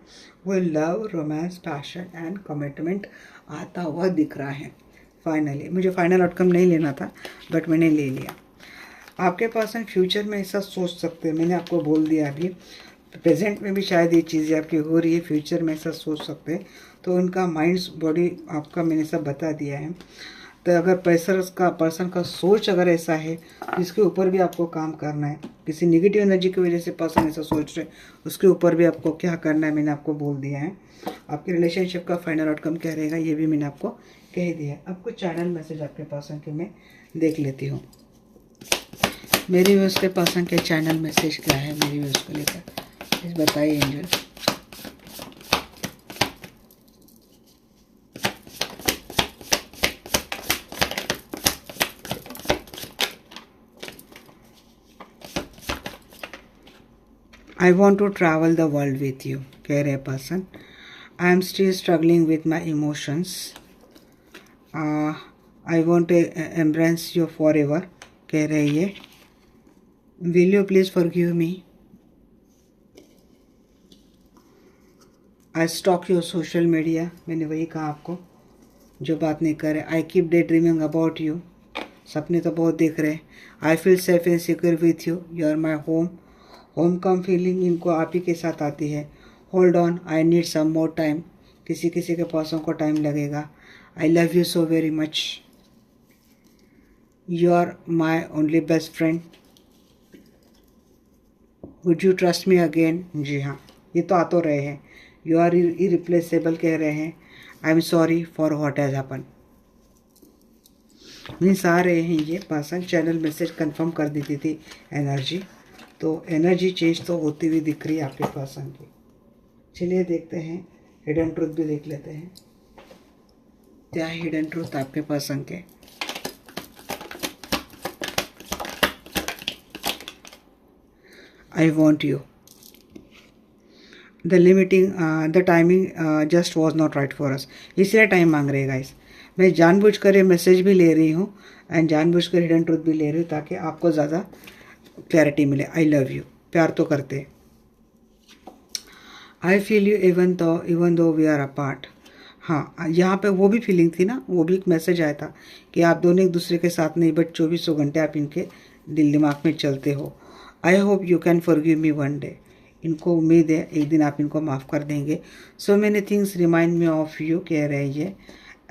वो love, romance, passion and commitment आता हुआ दिख रहा है। फाइनली मुझे फाइनल आउटकम नहीं लेना था, बट मैंने ले लिया। आपके पर्सन फ्यूचर में ऐसा सोच सकते हैं, मैंने आपको बोल दिया अभी। प्रेजेंट में भी शायद ये चीज़ें आपकी हो रही है, फ्यूचर में ऐसा सोच सकते हैं। तो उनका माइंड्स, बॉडी आपका मैंने सब बता दिया है। तो अगर पर्सन का सोच अगर ऐसा है, तो इसके ऊपर भी आपको काम करना है। किसी नेगेटिव एनर्जी की वजह से पर्सन ऐसा सोच रहे, उसके ऊपर भी आपको क्या करना है मैंने आपको बोल दिया है। आपकी रिलेशनशिप का फाइनल आउटकम क्या रहेगा ये भी मैंने आपको कह दिया है। अब कुछ चैनल मैसेज आपके पर्सन के मैं देख लेती हूँ। मेरी व्यूज़ के पर्सन के चैनल मैसेज क्या है मेरी व्यूज़ को लेकर, प्लीज़ बताइए angel. I want to travel the world with you, कह रहे person. I am still struggling with my emotions. I want to embrace you forever, कह रहे ये। Will you please forgive me? I stalk your social media, मैंने वही कहा आपको जो बात नहीं कर रहे। I keep daydreaming about you, सपने तो बहुत देख रहे। I feel safe and secure with you, you are my home. Homecoming feeling इनको आप ही के साथ आती है। Hold on, I need some more time, किसी किसी के पर्सन को टाइम लगेगा। I love you so very much, you are my only best friend, would you trust me again? जी हाँ, ये तो आ तो रहे हैं। यू आर इरिप्लेसेबल, कह रहे हैं। I am sorry for what has happen, means आ रहे हैं ये पर्सन। चैनल मैसेज कंफर्म कर दी थी एनर्जी, तो एनर्जी चेंज तो होती हुई दिख रही है आपके पर्सन की। चलिए देखते हैं, हिडन ट्रूथ भी देख लेते हैं, क्या हिडन ट्रूथ आपके पर्सन के। I want you. The timing just was not right for us. इसलिए टाइम मांग रहे हैं गाइस। मैं जानबूझकर ये मैसेज भी ले रही हूँ एंड जानबूझकर हिडन ट्रूथ भी ले रही हूँ ताकि आपको ज़्यादा क्लैरिटी मिले। आई लव यू, प्यार तो करते। I feel you even though we are apart. हाँ, यहाँ पे वो भी फीलिंग थी ना, वो भी एक मैसेज आया था कि आप दोनों एक दूसरे के साथ नहीं, बट 24 घंटे आप इनके दिल दिमाग में चलते हो। I hope you can forgive me one day, इनको उम्मीद है एक दिन आप इनको माफ़ कर देंगे। So many things remind me of you, कह रहे हैं ये,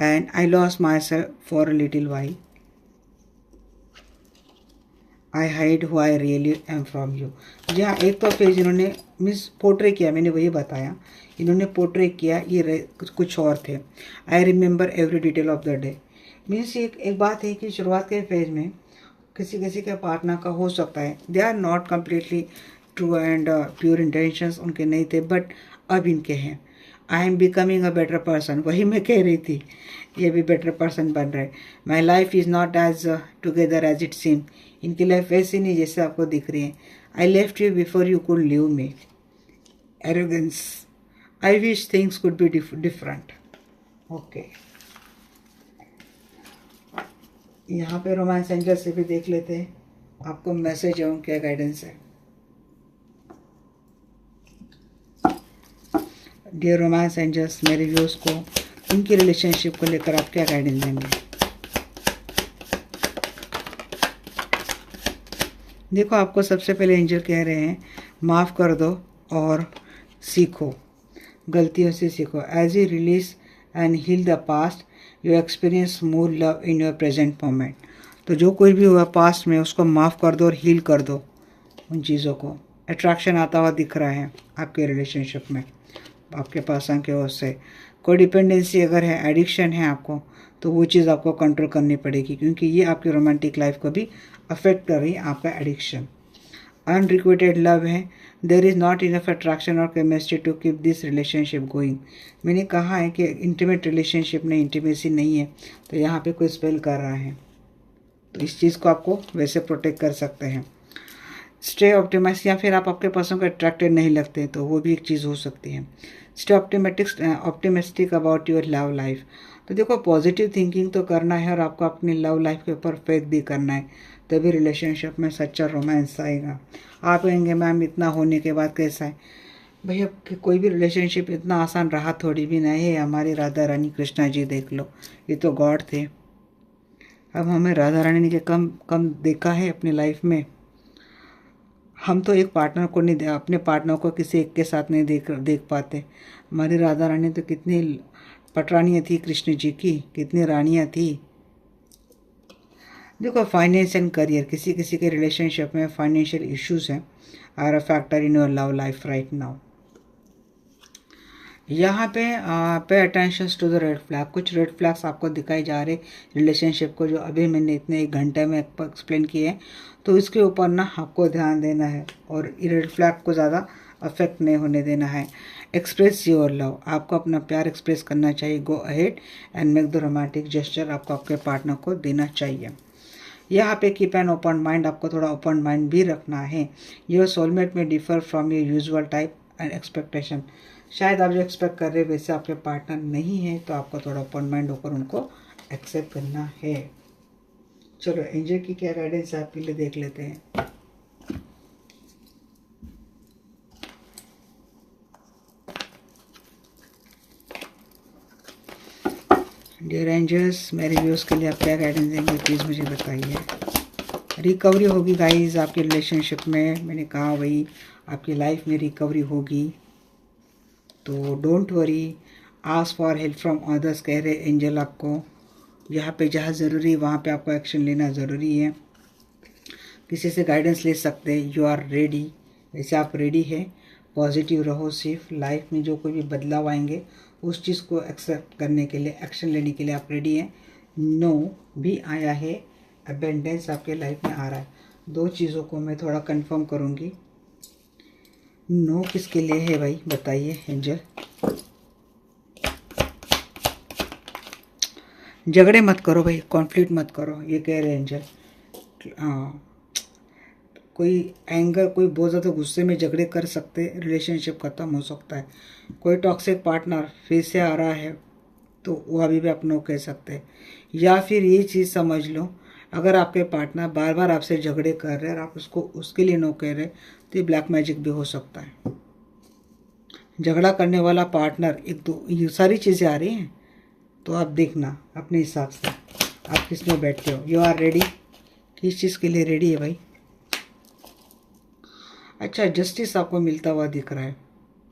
and I lost myself for a little while, I hide who I really am from you. जी हाँ, एक तो पेज इन्होंने मीन्स पोर्ट्रे किया, मैंने वही बताया, इन्होंने पोर्ट्रे किया, ये कुछ और थे। I remember every detail of the day. Means एक बात है कि शुरुआत के पेज में किसी किसी के पार्टनर का हो सकता है, they are not completely true and pure intentions उनके नहीं थे, बट अब इनके हैं। I am becoming a better person, वही मैं कह रही थी, ये भी बेटर पर्सन बन रहे। My life is not as together as it seem, इनकी लाइफ वैसी नहीं जैसे आपको दिख रही है। I left you before you could leave me, arrogance, I wish things could be different. Okay, यहाँ पे रोमांस एंजल से भी देख लेते हैं आपको मैसेज है, क्या गाइडेंस है। डियर रोमांस एंजल्स, मेरे व्यूअर्स को इनकी रिलेशनशिप को लेकर आप क्या गाइडेंस देंगे। देखो, आपको सबसे पहले एंजल कह रहे हैं माफ़ कर दो और सीखो, गलतियों से सीखो। As you release and heal the past you experience more love in your present moment. तो जो कोई भी हुआ पास्ट में उसको माफ़ कर दो और हील कर दो उन चीज़ों को। अट्रैक्शन आता हुआ दिख रहा है आपके रिलेशनशिप में, आपके पर्सन की ओर से। कोई डिपेंडेंसी अगर है, एडिक्शन है आपको, तो वो चीज़ आपको कंट्रोल करनी पड़ेगी, क्योंकि ये आपकी रोमांटिक लाइफ को भी अफेक्ट कर रही है, आपका एडिक्शन। अनरिक्वेटेड लव है, there is not enough attraction और chemistry to keep this relationship going. मैंने कहा है कि इंटीमेट रिलेशनशिप नहीं, इंटीमेसी नहीं है, तो यहाँ पे कोई स्पेल कर रहा है, तो इस चीज़ को आपको वैसे प्रोटेक्ट कर सकते हैं। स्टे ऑप्टिमाइज, या फिर आप आपके पर्सन को अट्रैक्टेड नहीं लगते, तो वो भी एक चीज़ हो सकती है। Stay optimistic about your love life. तो देखो, पॉजिटिव थिंकिंग तो करना है और आपको अपनी लव लाइफ के ऊपर फेथ भी करना है, तभी रिलेशनशिप में सच्चा रोमांस आएगा। आप कहेंगे मैम इतना होने के बाद कैसा है? भैया, कोई भी रिलेशनशिप इतना आसान रहा थोड़ी भी नहीं है। हमारी राधा रानी कृष्णा जी देख लो, ये तो गॉड थे। अब हमें राधा रानी ने कम कम देखा है अपनी लाइफ में। हम तो एक पार्टनर को नहीं, अपने पार्टनर को किसी एक के साथ नहीं देख पाते। हमारी राधा रानी तो कितनी पटरानियाँ थी कृष्ण जी की, कितनी रानियाँ थी। देखो, फाइनेंस एंड करियर, किसी किसी के रिलेशनशिप में फाइनेंशियल इश्यूज हैं, are a factor in your love life right now. यहाँ पे attention to the red flag, कुछ रेड फ्लैग्स आपको दिखाई जा रहे रिलेशनशिप को, जो अभी मैंने इतने 1 घंटे में एक्सप्लेन किए हैं, तो इसके ऊपर ना आपको ध्यान देना है और रेड फ्लैग को ज़्यादा अफेक्ट नहीं होने देना है। एक्सप्रेस योर लव, आपको अपना प्यार एक्सप्रेस करना चाहिए। Go ahead and make the romantic gesture, आपको आपके पार्टनर को देना चाहिए। यहाँ पे कीप एन ओपन माइंड, आपको थोड़ा ओपन माइंड भी रखना है। योर सोलमेट में differ from your usual type and expectation, शायद आप जो एक्सपेक्ट कर रहे हैं वैसे आपके पार्टनर नहीं है, तो आपको थोड़ा ओपन माइंड होकर उनको एक्सेप्ट करना है। चलो, एंजल की क्या गाइडेंस है आपके लिए देख लेते हैं। डियर एंजल्स, मेरे व्यूअर्स के लिए आप क्या गाइडेंस देंगे, प्लीज़ मुझे बताइए। रिकवरी होगी गाइस आपके रिलेशनशिप में, मैंने कहा वही आपकी लाइफ में रिकवरी होगी, तो don't worry, ask for help from others, कह रहे एंजल आपको। यहाँ पे जहाँ ज़रूरी वहाँ पे आपको एक्शन लेना ज़रूरी है। किसी से गाइडेंस ले सकते हैं। यू आर रेडी, वैसे आप रेडी है। पॉजिटिव रहो, सिर्फ लाइफ में जो कोई भी बदलाव आएंगे उस चीज़ को एक्सेप्ट करने के लिए, एक्शन लेने के लिए आप रेडी हैं। नो भी आया है, अबेंडेंस आपके लाइफ में आ रहा है। 2 चीज़ों को मैं थोड़ा कंफर्म करूँगी। नो किसके लिए है भाई, बताइए एंजल। झगड़े मत करो भाई, कॉन्फ्लिक्ट मत करो, ये कह रहे हैं एंजल। हाँ, कोई एंगर, कोई बहुत ज़्यादा गुस्से में झगड़े कर सकते, रिलेशनशिप ख़त्म हो सकता है। कोई टॉक्सिक पार्टनर फिर से आ रहा है तो वो अभी भी आप नो कह सकते हैं। या फिर ये चीज़ समझ लो, अगर आपके पार्टनर बार बार आपसे झगड़े कर रहे हैं और आप उसको उसके लिए नो कह रहे, तो ये ब्लैक मैजिक भी हो सकता है। झगड़ा करने वाला पार्टनर, एक दो ये सारी चीज़ें आ रही हैं, तो आप देखना अपने हिसाब से आप किस में बैठते हो। यू आर रेडी, किस चीज़ के लिए रेडी है भाई। अच्छा जस्टिस आपको मिलता हुआ दिख रहा है,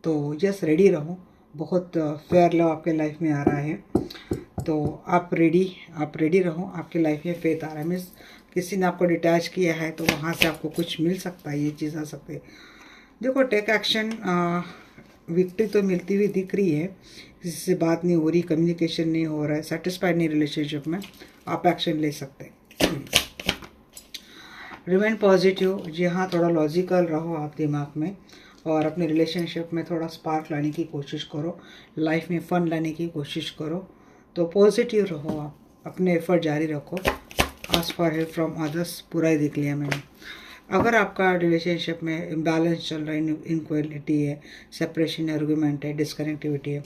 तो यस रेडी रहो, बहुत फेयर लव आपके लाइफ में आ रहा है, तो आप रेडी रहो, आपके लाइफ में फेथ आ रहा है। मीन्स किसी ने आपको डिटैच किया है तो वहाँ से आपको कुछ मिल सकता है, ये चीज़ आ सकती है। देखो टेक एक्शन, विक्ट्री तो मिलती हुई दिख रही है, किसी से बात नहीं हो रही, कम्युनिकेशन नहीं हो रहा है, सेटिस्फाइड नहीं रिलेशनशिप में, आप एक्शन ले सकते हैं। रिमेन पॉजिटिव, जी हाँ, थोड़ा लॉजिकल रहो आप दिमाग में, और अपने रिलेशनशिप में थोड़ा स्पार्क लाने की कोशिश करो, लाइफ में फ़न लाने की कोशिश करो, तो पॉजिटिव रहो आप, अपने एफर्ट जारी रखो। Ask for help from others, पूरा ही देख लिया मैंने। अगर आपका रिलेशनशिप में इम्बैलेंस चल रहा है, इनक्वालिटी है, सेपरेशन, आर्गुमेंट है, डिस्कनेक्टिविटी है,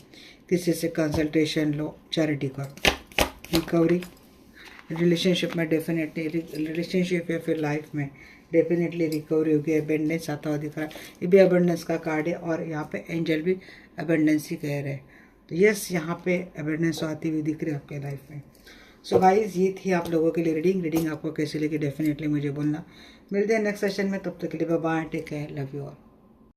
किसी से कंसल्टेशन लो, चैरिटी करो। रिकवरी, रिलेशनशिप में डेफिनेटली, रिलेशनशिप या फिर लाइफ में डेफिनेटली रिकवरी होगी। अबेंडेंस आता हुआ दिख रहा है, ये भी अबेंडेंस का कार्ड है, और यहाँ पे एंजल भी अबेंडेंस ही कह रहे हैं, तो यस यहाँ पे अबेंडेंस आती हुई दिख रही है आपके लाइफ में। सो गाइज ये थी आप लोगों के लिए रीडिंग आपको कैसी लगी डेफिनेटली मुझे बोलना। मिलते हैं नेक्स्ट सेशन में, तब तक के लिए bye bye, take care, love you all.